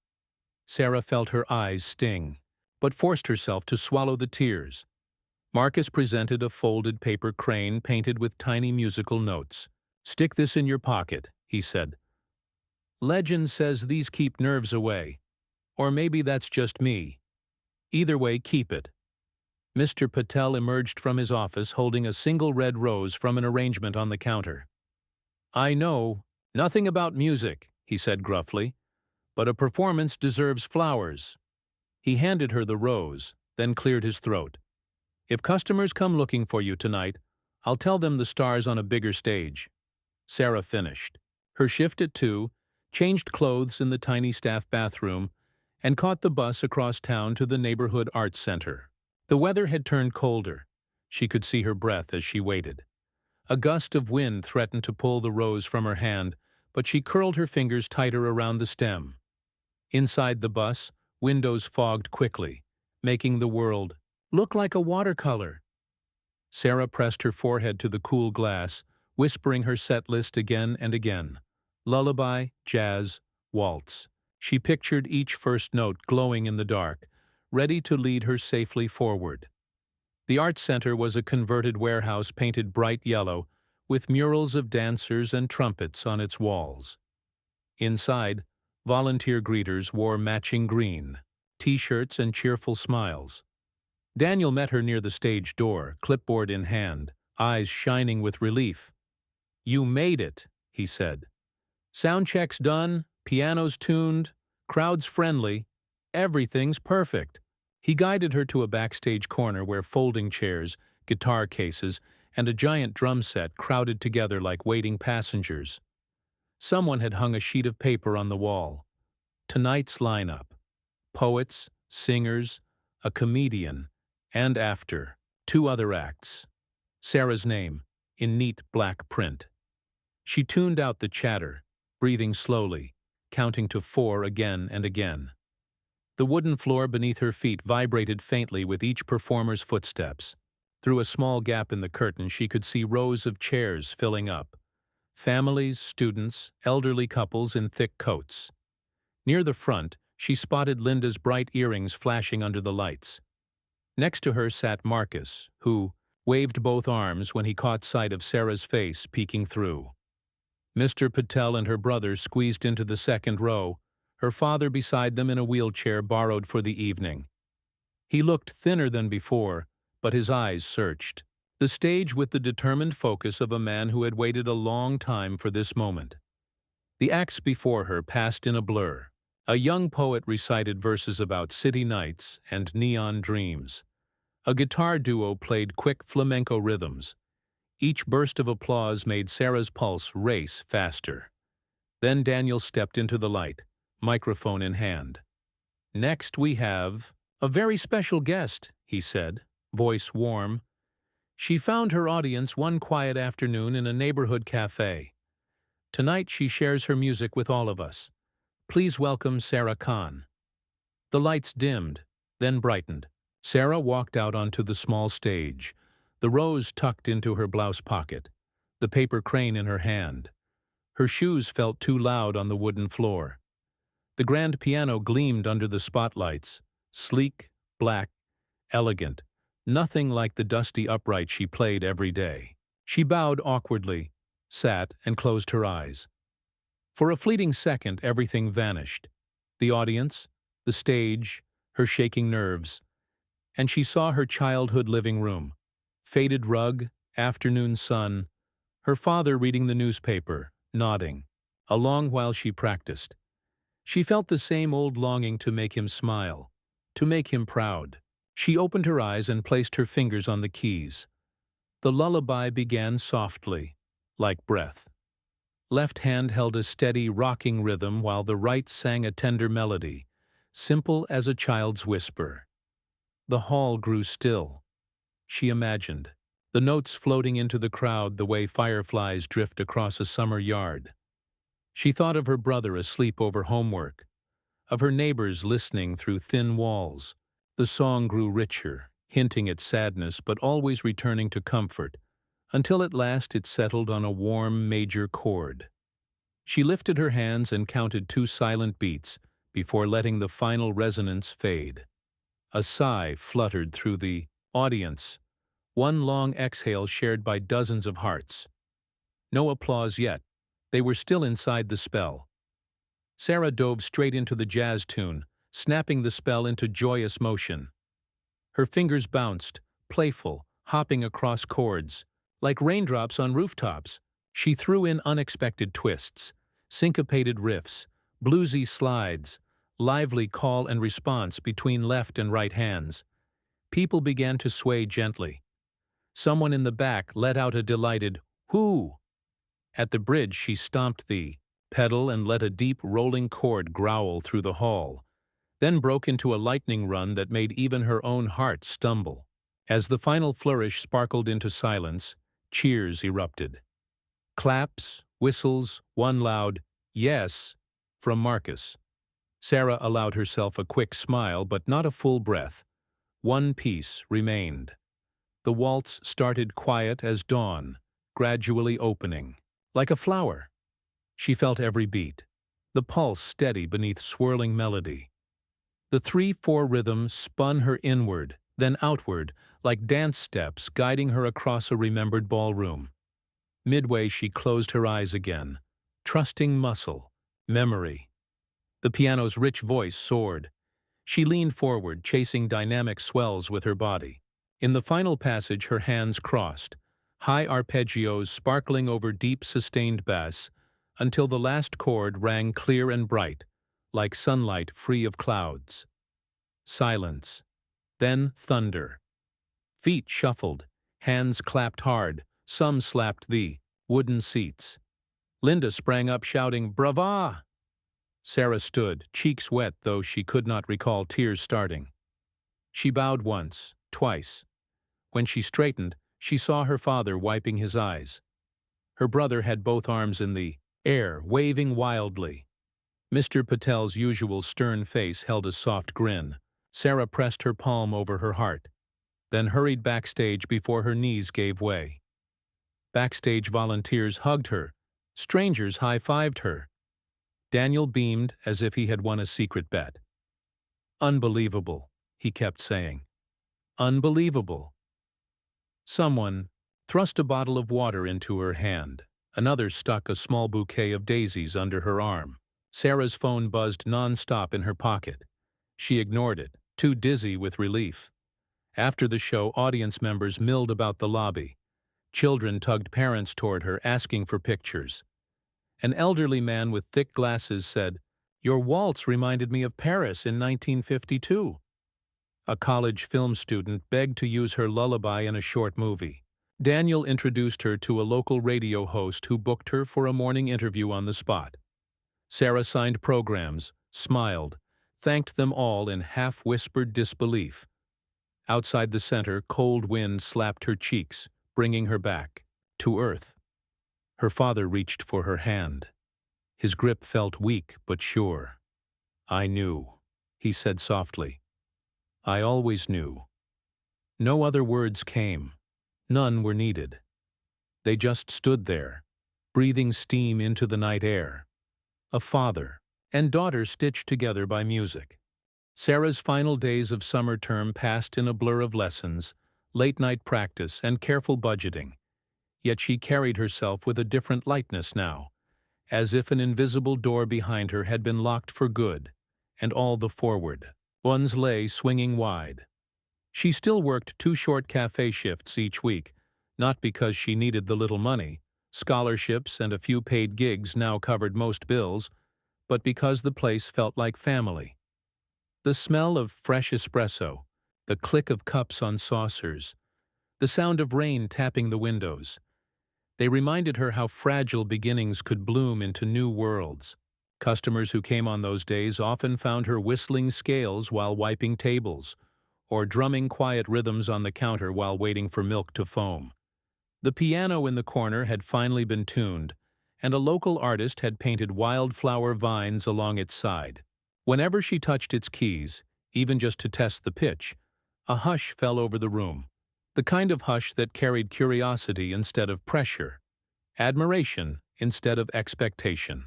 Sarah felt her eyes sting, but forced herself to swallow the tears. Marcus presented a folded paper crane painted with tiny musical notes. "Stick this in your pocket," he said. "Legend says these keep nerves away. Or maybe that's just me. Either way, keep it." Mr. Patel emerged from his office holding a single red rose from an arrangement on the counter. "I know nothing about music," he said gruffly, "but a performance deserves flowers." He handed her the rose, then cleared his throat. "If customers come looking for you tonight, I'll tell them the star's on a bigger stage." Sarah finished her shift at 2, changed clothes in the tiny staff bathroom, and caught the bus across town to the neighborhood arts center. The weather had turned colder. She could see her breath as she waited. A gust of wind threatened to pull the rose from her hand, but she curled her fingers tighter around the stem. Inside the bus, windows fogged quickly, making the world look like a watercolor. Sarah pressed her forehead to the cool glass, whispering her set list again and again. Lullaby, jazz, waltz. She pictured each first note glowing in the dark, ready to lead her safely forward. The Arts Center was a converted warehouse painted bright yellow, with murals of dancers and trumpets on its walls. Inside, volunteer greeters wore matching green, T-shirts and cheerful smiles. Daniel met her near the stage door, clipboard in hand, eyes shining with relief. "You made it," he said. "Sound check's done, piano's tuned, crowd's friendly, everything's perfect." He guided her to a backstage corner where folding chairs, guitar cases, and a giant drum set crowded together like waiting passengers. Someone had hung a sheet of paper on the wall. Tonight's lineup: poets, singers, a comedian, and after, 2 other acts. Sarah's name, in neat black print. She tuned out the chatter, breathing slowly, counting to 4 again and again. The wooden floor beneath her feet vibrated faintly with each performer's footsteps. Through a small gap in the curtain she could see rows of chairs filling up. Families, students, elderly couples in thick coats. Near the front, she spotted Linda's bright earrings flashing under the lights. Next to her sat Marcus, who waved both arms when he caught sight of Sarah's face peeking through. Mr. Patel and her brother squeezed into the second row, her father beside them in a wheelchair borrowed for the evening. He looked thinner than before, but his eyes searched the stage with the determined focus of a man who had waited a long time for this moment. The acts before her passed in a blur. A young poet recited verses about city nights and neon dreams. A guitar duo played quick flamenco rhythms. Each burst of applause made Sarah's pulse race faster. Then Daniel stepped into the light, microphone in hand. "Next we have a very special guest," he said, voice warm. "She found her audience one quiet afternoon in a neighborhood cafe. Tonight she shares her music with all of us. Please welcome Sarah Khan." The lights dimmed, then brightened. Sarah walked out onto the small stage, the rose tucked into her blouse pocket, the paper crane in her hand. Her shoes felt too loud on the wooden floor. The grand piano gleamed under the spotlights, sleek, black, elegant, nothing like the dusty upright she played every day. She bowed awkwardly, sat, and closed her eyes. For a fleeting second, everything vanished. The audience, the stage, her shaking nerves. And she saw her childhood living room. Faded rug, afternoon sun, her father reading the newspaper, nodding, a long while she practiced. She felt the same old longing to make him smile, to make him proud. She opened her eyes and placed her fingers on the keys. The lullaby began softly, like breath. Left hand held a steady, rocking rhythm while the right sang a tender melody, simple as a child's whisper. The hall grew still. She imagined the notes floating into the crowd the way fireflies drift across a summer yard. She thought of her brother asleep over homework, of her neighbors listening through thin walls. The song grew richer, hinting at sadness but always returning to comfort, until at last it settled on a warm major chord. She lifted her hands and counted 2 silent beats before letting the final resonance fade. A sigh fluttered through the audience, one long exhale shared by dozens of hearts. No applause yet. They were still inside the spell. Sarah dove straight into the jazz tune, snapping the spell into joyous motion. Her fingers bounced, playful, hopping across chords. Like raindrops on rooftops, she threw in unexpected twists, syncopated riffs, bluesy slides, lively call and response between left and right hands. People began to sway gently. Someone in the back let out a delighted, "Whoo!" At the bridge she stomped the pedal and let a deep rolling chord growl through the hall, then broke into a lightning run that made even her own heart stumble. As the final flourish sparkled into silence, cheers erupted. Claps, whistles, one loud "yes" from Marcus. Sarah allowed herself a quick smile, but not a full breath. One piece remained. The waltz started quiet as dawn, gradually opening. Like a flower. She felt every beat, the pulse steady beneath swirling melody. The 3/4 rhythm spun her inward, then outward, like dance steps guiding her across a remembered ballroom. Midway she closed her eyes again, trusting muscle, memory. The piano's rich voice soared. She leaned forward, chasing dynamic swells with her body. In the final passage her hands crossed, high arpeggios sparkling over deep sustained bass, until the last chord rang clear and bright, like sunlight free of clouds. Silence. Then thunder. Feet shuffled, hands clapped hard, some slapped the wooden seats. Linda sprang up shouting, "Brava!" Sarah stood, cheeks wet though she could not recall tears starting. She bowed once, twice. When she straightened, she saw her father wiping his eyes. Her brother had both arms in the air, waving wildly. Mr. Patel's usual stern face held a soft grin. Sarah pressed her palm over her heart, then hurried backstage before her knees gave way. Backstage volunteers hugged her. Strangers high-fived her. Daniel beamed as if he had won a secret bet. "Unbelievable," he kept saying. "Unbelievable." Someone thrust a bottle of water into her hand. Another stuck a small bouquet of daisies under her arm. Sarah's phone buzzed non-stop in her pocket. She ignored it, too dizzy with relief. After the show, audience members milled about the lobby. Children tugged parents toward her, asking for pictures. An elderly man with thick glasses said, "Your waltz reminded me of Paris in 1952. A college film student begged to use her lullaby in a short movie. Daniel introduced her to a local radio host who booked her for a morning interview on the spot. Sarah signed programs, smiled, thanked them all in half-whispered disbelief. Outside the center, cold wind slapped her cheeks, bringing her back to earth. Her father reached for her hand. His grip felt weak but sure. "I knew," he said softly. "I always knew." No other words came. None were needed. They just stood there, breathing steam into the night air. A father and daughter stitched together by music. Sarah's final days of summer term passed in a blur of lessons, late-night practice, and careful budgeting. Yet she carried herself with a different lightness now, as if an invisible door behind her had been locked for good, and all the forward ones lay swinging wide. She still worked 2 short cafe shifts each week, not because she needed the little money. Scholarships and a few paid gigs now covered most bills, but because the place felt like family. The smell of fresh espresso, the click of cups on saucers, the sound of rain tapping the windows. They reminded her how fragile beginnings could bloom into new worlds. Customers who came on those days often found her whistling scales while wiping tables, or drumming quiet rhythms on the counter while waiting for milk to foam. The piano in the corner had finally been tuned, and a local artist had painted wildflower vines along its side. Whenever she touched its keys, even just to test the pitch, a hush fell over the room. The kind of hush that carried curiosity instead of pressure, admiration instead of expectation.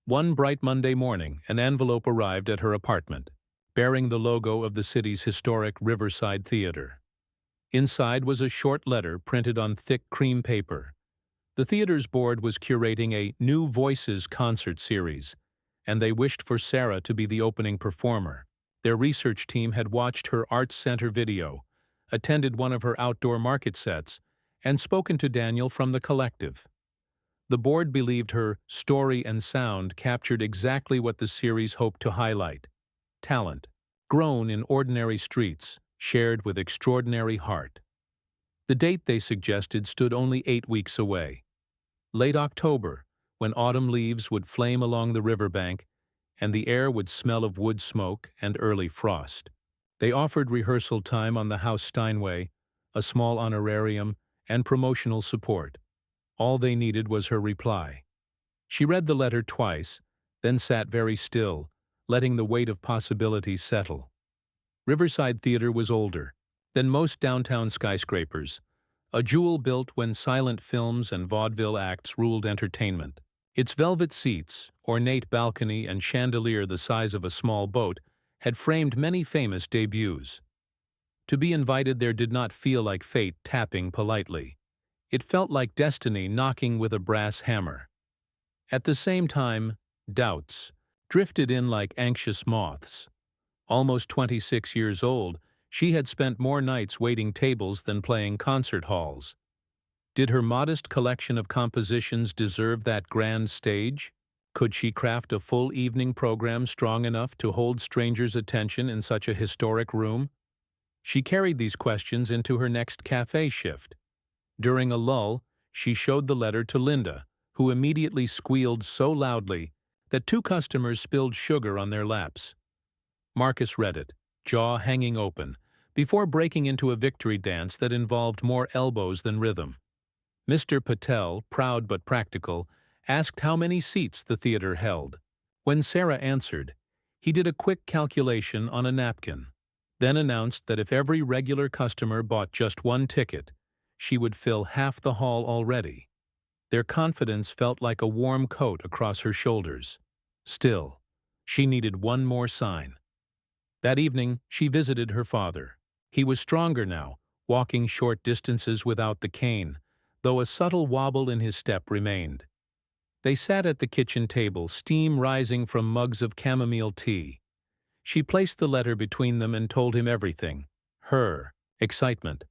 One bright Monday morning, an envelope arrived at her apartment, bearing the logo of the city's historic Riverside Theater. Inside was a short letter printed on thick cream paper. The theater's board was curating a New Voices concert series, and they wished for Sarah to be the opening performer. Their research team had watched her Arts Center video, attended one of her outdoor market sets, and spoken to Daniel from the collective. The board believed her story and sound captured exactly what the series hoped to highlight: talent, grown in ordinary streets, shared with extraordinary heart. The date they suggested stood only 8 weeks away. Late October, when autumn leaves would flame along the riverbank and the air would smell of wood smoke and early frost. They offered rehearsal time on the House Steinway, a small honorarium, and promotional support. All they needed was her reply. She read the letter twice, then sat very still, letting the weight of possibilities settle. Riverside Theater was older than most downtown skyscrapers, a jewel built when silent films and vaudeville acts ruled entertainment. Its velvet seats, ornate balcony, and chandelier the size of a small boat had framed many famous debuts. To be invited there did not feel like fate tapping politely. It felt like destiny knocking with a brass hammer. At the same time, doubts drifted in like anxious moths. Almost 26 years old, she had spent more nights waiting tables than playing concert halls. Did her modest collection of compositions deserve that grand stage? Could she craft a full evening program strong enough to hold strangers' attention in such a historic room? She carried these questions into her next cafe shift. During a lull, she showed the letter to Linda, who immediately squealed so loudly that 2 customers spilled sugar on their laps. Marcus read it, jaw hanging open, before breaking into a victory dance that involved more elbows than rhythm. Mr. Patel, proud but practical, asked how many seats the theater held. When Sarah answered, he did a quick calculation on a napkin, then announced that if every regular customer bought just 1 ticket, she would fill half the hall already. Their confidence felt like a warm coat across her shoulders. Still, she needed one more sign. That evening, she visited her father. He was stronger now, walking short distances without the cane, though a subtle wobble in his step remained. They sat at the kitchen table, steam rising from mugs of chamomile tea. She placed the letter between them and told him everything: her excitement,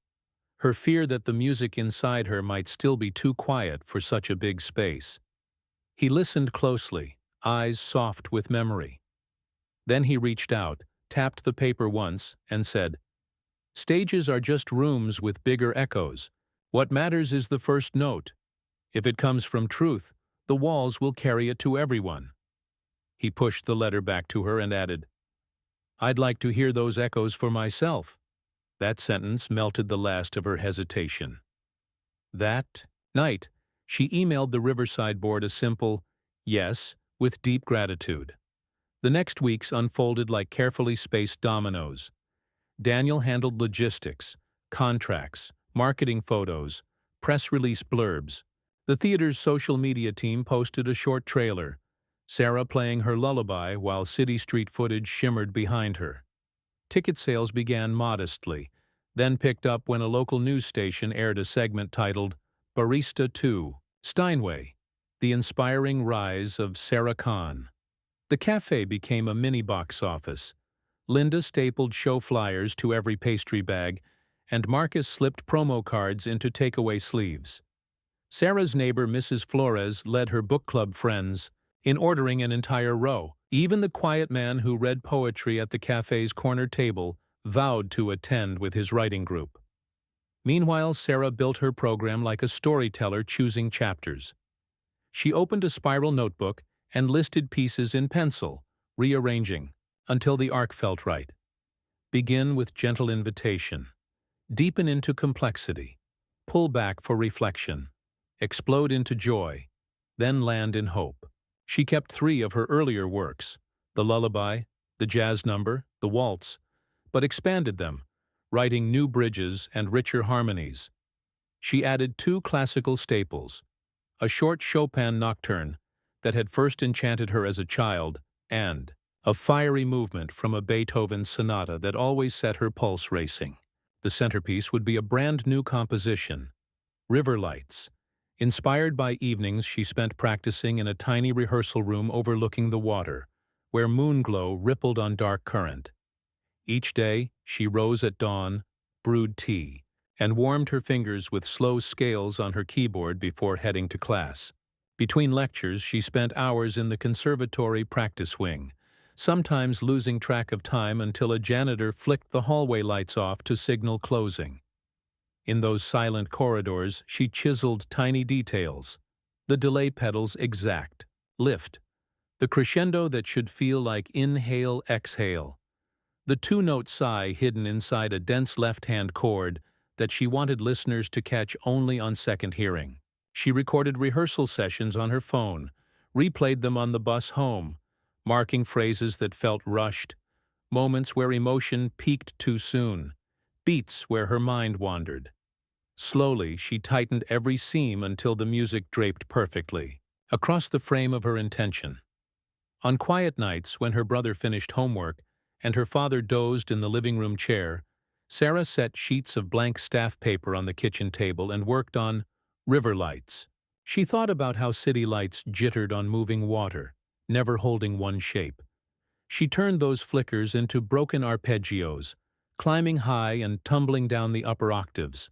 her fear that the music inside her might still be too quiet for such a big space. He listened closely, eyes soft with memory. Then he reached out, tapped the paper once, and said, "Stages are just rooms with bigger echoes. What matters is the first note. If it comes from truth, the walls will carry it to everyone." He pushed the letter back to her and added, "I'd like to hear those echoes for myself." That sentence melted the last of her hesitation. That night, she emailed the Riverside board a simple yes with deep gratitude. The next weeks unfolded like carefully spaced dominoes. Daniel handled logistics, contracts, marketing photos, press release blurbs. The theater's social media team posted a short trailer, Sarah playing her lullaby while city street footage shimmered behind her. Ticket sales began modestly, then picked up when a local news station aired a segment titled Barista 2, Steinway, The Inspiring Rise of Sarah Khan. The cafe became a mini box office. Linda stapled show flyers to every pastry bag, and Marcus slipped promo cards into takeaway sleeves. Sarah's neighbor, Mrs. Flores, led her book club friends in ordering an entire row. Even the quiet man who read poetry at the cafe's corner table vowed to attend with his writing group. Meanwhile, Sarah built her program like a storyteller choosing chapters. She opened a spiral notebook and listed pieces in pencil, rearranging, until the arc felt right. Begin with gentle invitation. Deepen into complexity. Pull back for reflection. Explode into joy. Then land in hope. She kept 3 of her earlier works, the lullaby, the jazz number, the waltz, but expanded them, writing new bridges and richer harmonies. She added 2 classical staples, a short Chopin nocturne that had first enchanted her as a child, and a fiery movement from a Beethoven sonata that always set her pulse racing. The centerpiece would be a brand new composition, River Lights. Inspired by evenings she spent practicing in a tiny rehearsal room overlooking the water, where moonglow rippled on dark current. Each day, she rose at dawn, brewed tea, and warmed her fingers with slow scales on her keyboard before heading to class. Between lectures, she spent hours in the conservatory practice wing, sometimes losing track of time until a janitor flicked the hallway lights off to signal closing. In those silent corridors, she chiseled tiny details. The delay pedal's exact lift, the crescendo that should feel like inhale, exhale, the 2-note sigh hidden inside a dense left-hand chord that she wanted listeners to catch only on second hearing. She recorded rehearsal sessions on her phone, replayed them on the bus home, marking phrases that felt rushed, moments where emotion peaked too soon, beats where her mind wandered. Slowly, she tightened every seam until the music draped perfectly across the frame of her intention. On quiet nights, when her brother finished homework and her father dozed in the living room chair, Sarah set sheets of blank staff paper on the kitchen table and worked on River Lights. She thought about how city lights jittered on moving water, never holding one shape. She turned those flickers into broken arpeggios, climbing high and tumbling down the upper octaves.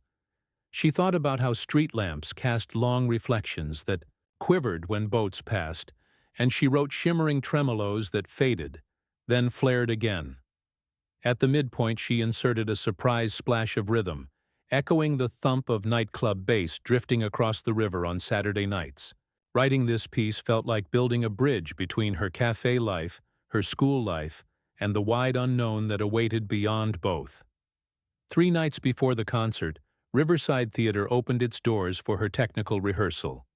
She thought about how street lamps cast long reflections that quivered when boats passed, and she wrote shimmering tremolos that faded, then flared again. At the midpoint she inserted a surprise splash of rhythm, echoing the thump of nightclub bass drifting across the river on Saturday nights. Writing this piece felt like building a bridge between her cafe life, her school life, and the wide unknown that awaited beyond both. 3 nights before the concert, Riverside Theater opened its doors for her technical rehearsal.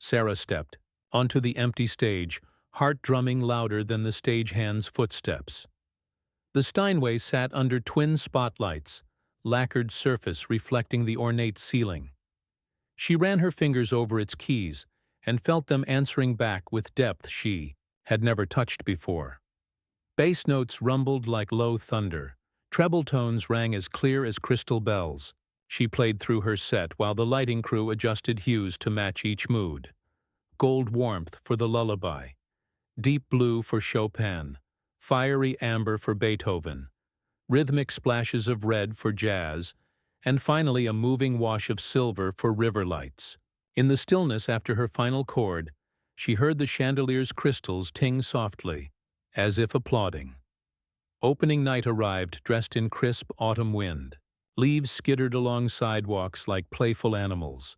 Sarah stepped onto the empty stage, heart drumming louder than the stagehand's footsteps. The Steinway sat under twin spotlights, lacquered surface reflecting the ornate ceiling. She ran her fingers over its keys and felt them answering back with depth she had never touched before. Bass notes rumbled like low thunder. Treble tones rang as clear as crystal bells. She played through her set while the lighting crew adjusted hues to match each mood. Gold warmth for the lullaby, deep blue for Chopin, fiery amber for Beethoven, rhythmic splashes of red for jazz, and finally a moving wash of silver for River Lights. In the stillness after her final chord, she heard the chandelier's crystals ting softly, as if applauding. Opening night arrived dressed in crisp autumn wind. Leaves skittered along sidewalks like playful animals.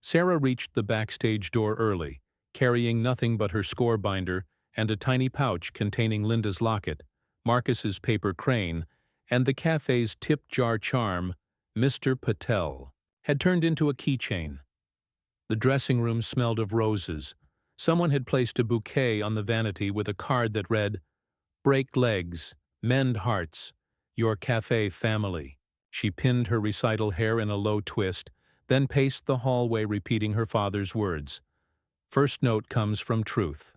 Sarah reached the backstage door early, carrying nothing but her score binder and a tiny pouch containing Linda's locket, Marcus's paper crane, and the cafe's tip jar charm, Mr. Patel, had turned into a keychain. The dressing room smelled of roses. Someone had placed a bouquet on the vanity with a card that read, "Break legs, mend hearts, your cafe family." She pinned her recital hair in a low twist, then paced the hallway repeating her father's words. First note comes from truth.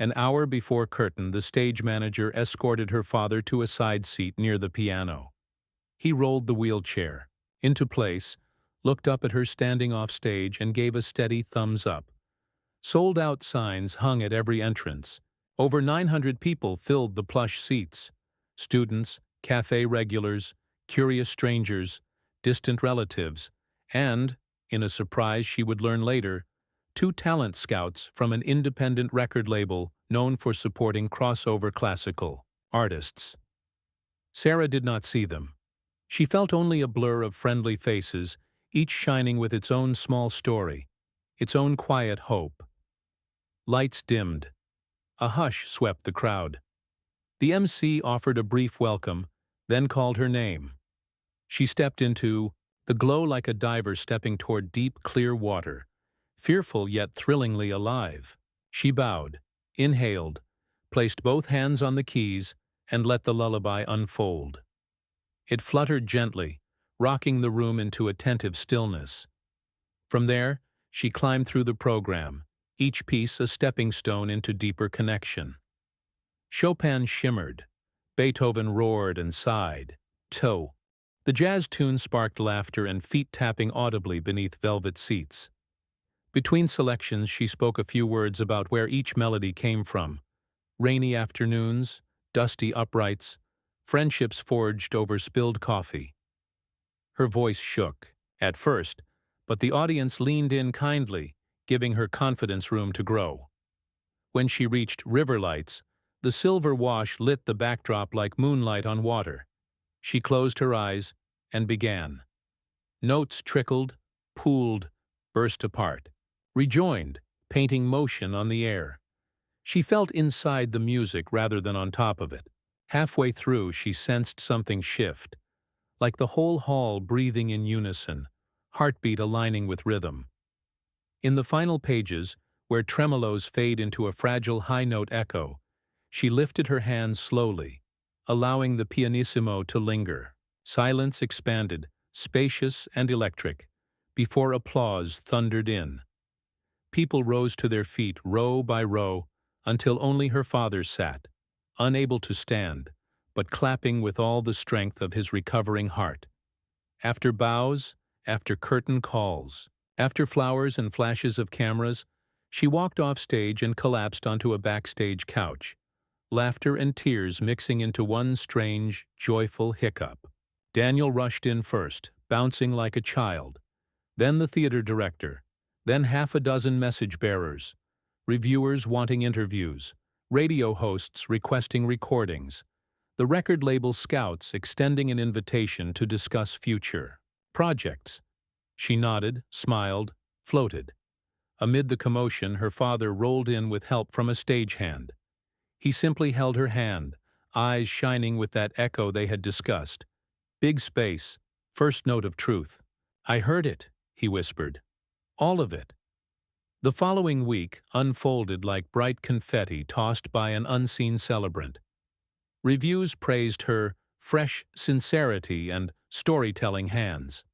An hour before curtain, the stage manager escorted her father to a side seat near the piano. He rolled the wheelchair into place, looked up at her standing off stage, and gave a steady thumbs up. Sold-out signs hung at every entrance. Over 900 people filled the plush seats. Students, cafe regulars, curious strangers, distant relatives, and, in a surprise she would learn later, 2 talent scouts from an independent record label known for supporting crossover classical artists. Sarah did not see them. She felt only a blur of friendly faces, each shining with its own small story, its own quiet hope. Lights dimmed. A hush swept the crowd. The MC offered a brief welcome, then called her name. She stepped into the glow like a diver stepping toward deep, clear water, fearful yet thrillingly alive. She bowed, inhaled, placed both hands on the keys, and let the lullaby unfold. It fluttered gently, rocking the room into attentive stillness. From there, she climbed through the program, each piece a stepping stone into deeper connection. Chopin shimmered. Beethoven roared and sighed. Toe. The jazz tune sparked laughter and feet tapping audibly beneath velvet seats. Between selections, she spoke a few words about where each melody came from. Rainy afternoons, dusty uprights, friendships forged over spilled coffee. Her voice shook, at first, but the audience leaned in kindly, giving her confidence room to grow. When she reached River Lights, the silver wash lit the backdrop like moonlight on water. She closed her eyes and began. Notes trickled, pooled, burst apart, rejoined, painting motion on the air. She felt inside the music rather than on top of it. Halfway through, she sensed something shift, like the whole hall breathing in unison, heartbeat aligning with rhythm. In the final pages, where tremolos fade into a fragile high-note echo, she lifted her hands slowly, allowing the pianissimo to linger. Silence expanded, spacious and electric, before applause thundered in. People rose to their feet row by row, until only her father sat, unable to stand, but clapping with all the strength of his recovering heart. After bows, after curtain calls, after flowers and flashes of cameras, she walked off stage and collapsed onto a backstage couch, laughter and tears mixing into one strange, joyful hiccup. Daniel rushed in first, bouncing like a child, then the theater director, then half a dozen message bearers, reviewers wanting interviews, radio hosts requesting recordings, the record label scouts extending an invitation to discuss future projects. She nodded, smiled, floated. Amid the commotion, her father rolled in with help from a stagehand. He simply held her hand, eyes shining with that echo they had discussed. Big space, first note of truth. "I heard it," he whispered. "All of it." The following week unfolded like bright confetti tossed by an unseen celebrant. Reviews praised her fresh sincerity and storytelling hands.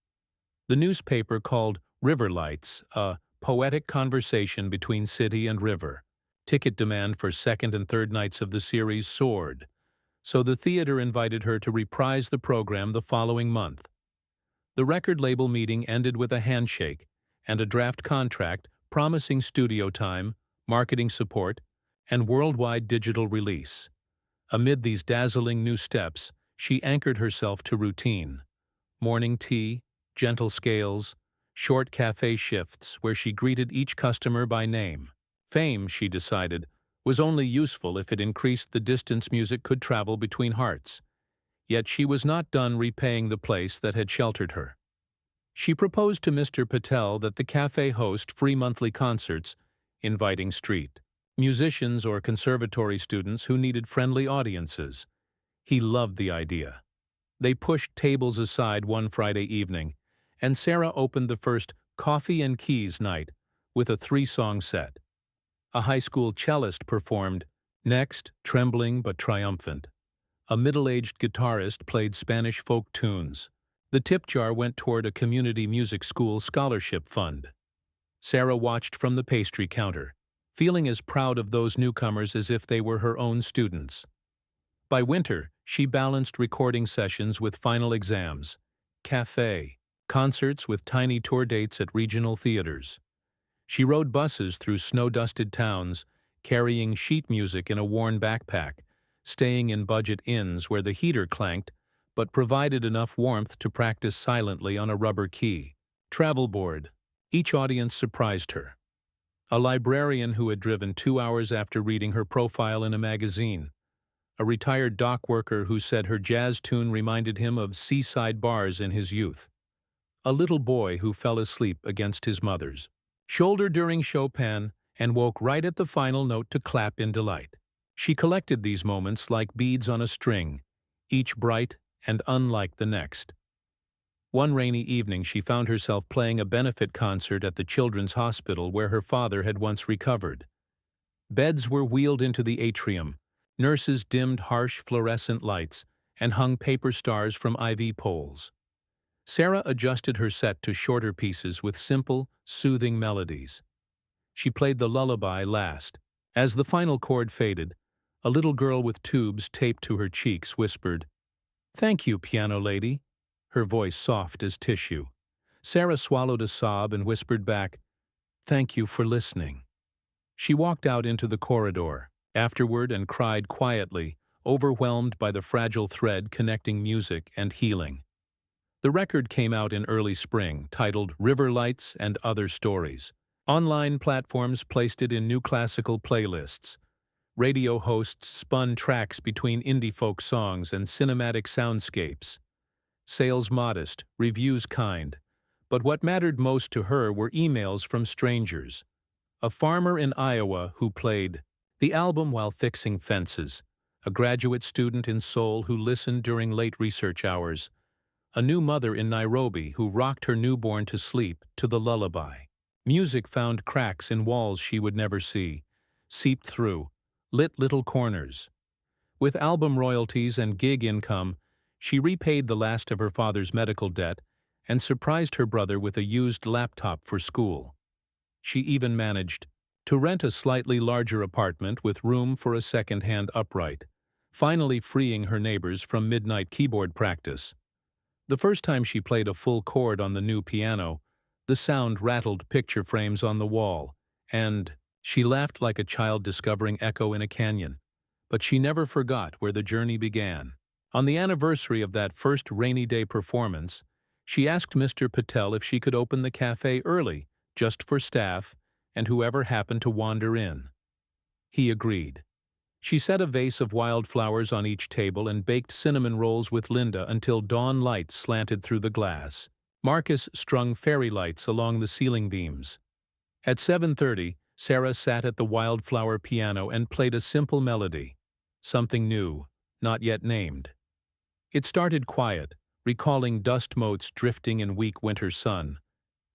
The newspaper called River Lights a poetic conversation between city and river. Ticket demand for second and third nights of the series soared, so the theater invited her to reprise the program the following month. The record label meeting ended with a handshake and a draft contract promising studio time, marketing support, and worldwide digital release. Amid these dazzling new steps, she anchored herself to routine. Morning tea, gentle scales, short cafe shifts where she greeted each customer by name. Fame, she decided, was only useful if it increased the distance music could travel between hearts. Yet she was not done repaying the place that had sheltered her. She proposed to Mr. Patel that the cafe host free monthly concerts, inviting street musicians or conservatory students who needed friendly audiences. He loved the idea. They pushed tables aside one Friday evening, and Sarah opened the first Coffee and Keys night with a 3-song set. A high school cellist performed, next, trembling but triumphant. A middle-aged guitarist played Spanish folk tunes. The tip jar went toward a community music school scholarship fund. Sarah watched from the pastry counter, feeling as proud of those newcomers as if they were her own students. By winter, she balanced recording sessions with final exams, cafe, concerts with tiny tour dates at regional theaters. She rode buses through snow-dusted towns, carrying sheet music in a worn backpack, staying in budget inns where the heater clanked but provided enough warmth to practice silently on a rubber key. Travel board. Each audience surprised her. A librarian who had driven 2 hours after reading her profile in a magazine. A retired dock worker who said her jazz tune reminded him of seaside bars in his youth. A little boy who fell asleep against his mother's shoulder during Chopin and woke right at the final note to clap in delight. She collected these moments like beads on a string, each bright and unlike the next. One rainy evening she found herself playing a benefit concert at the children's hospital where her father had once recovered. Beds were wheeled into the atrium, nurses dimmed harsh fluorescent lights, and hung paper stars from IV poles. Sarah adjusted her set to shorter pieces with simple, soothing melodies. She played the lullaby last. As the final chord faded, a little girl with tubes taped to her cheeks whispered, "Thank you, piano lady," her voice soft as tissue. Sarah swallowed a sob and whispered back, "Thank you for listening." She walked out into the corridor, afterward, and cried quietly, overwhelmed by the fragile thread connecting music and healing. The record came out in early spring, titled River Lights and Other Stories. Online platforms placed it in new classical playlists. Radio hosts spun tracks between indie folk songs and cinematic soundscapes. Sales modest, reviews kind. But what mattered most to her were emails from strangers. A farmer in Iowa who played the album while fixing fences, a graduate student in Seoul who listened during late research hours, a new mother in Nairobi who rocked her newborn to sleep to the lullaby. Music found cracks in walls she would never see, seeped through, lit little corners. With album royalties and gig income, she repaid the last of her father's medical debt and surprised her brother with a used laptop for school. She even managed to rent a slightly larger apartment with room for a second-hand upright, finally freeing her neighbors from midnight keyboard practice. The first time she played a full chord on the new piano, the sound rattled picture frames on the wall, and she laughed like a child discovering echo in a canyon. But she never forgot where the journey began. On the anniversary of that first rainy day performance, she asked Mr. Patel if she could open the cafe early, just for staff and whoever happened to wander in. He agreed. She set a vase of wildflowers on each table and baked cinnamon rolls with Linda until dawn light slanted through the glass. Marcus strung fairy lights along the ceiling beams. At 7:30, Sarah sat at the wildflower piano and played a simple melody, something new, not yet named. It started quiet, recalling dust motes drifting in weak winter sun,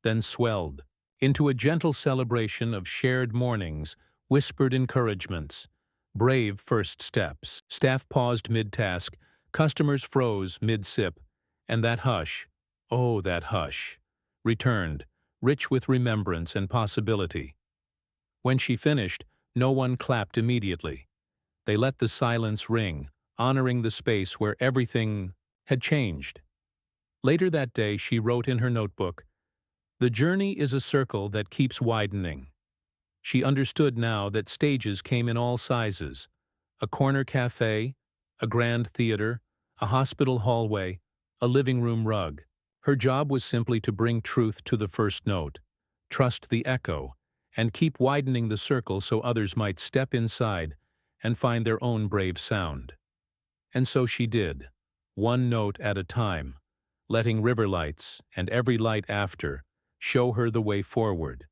then swelled into a gentle celebration of shared mornings, whispered encouragements, brave first steps. Staff paused mid-task, customers froze mid-sip, and that hush, oh, that hush, returned, rich with remembrance and possibility. When she finished, no one clapped immediately. They let the silence ring, honoring the space where everything had changed. Later that day, she wrote in her notebook, "The journey is a circle that keeps widening." She understood now that stages came in all sizes: a corner cafe, a grand theater, a hospital hallway, a living room rug. Her job was simply to bring truth to the first note, trust the echo, and keep widening the circle so others might step inside and find their own brave sound. And so she did, one note at a time, letting river lights, and every light after, show her the way forward.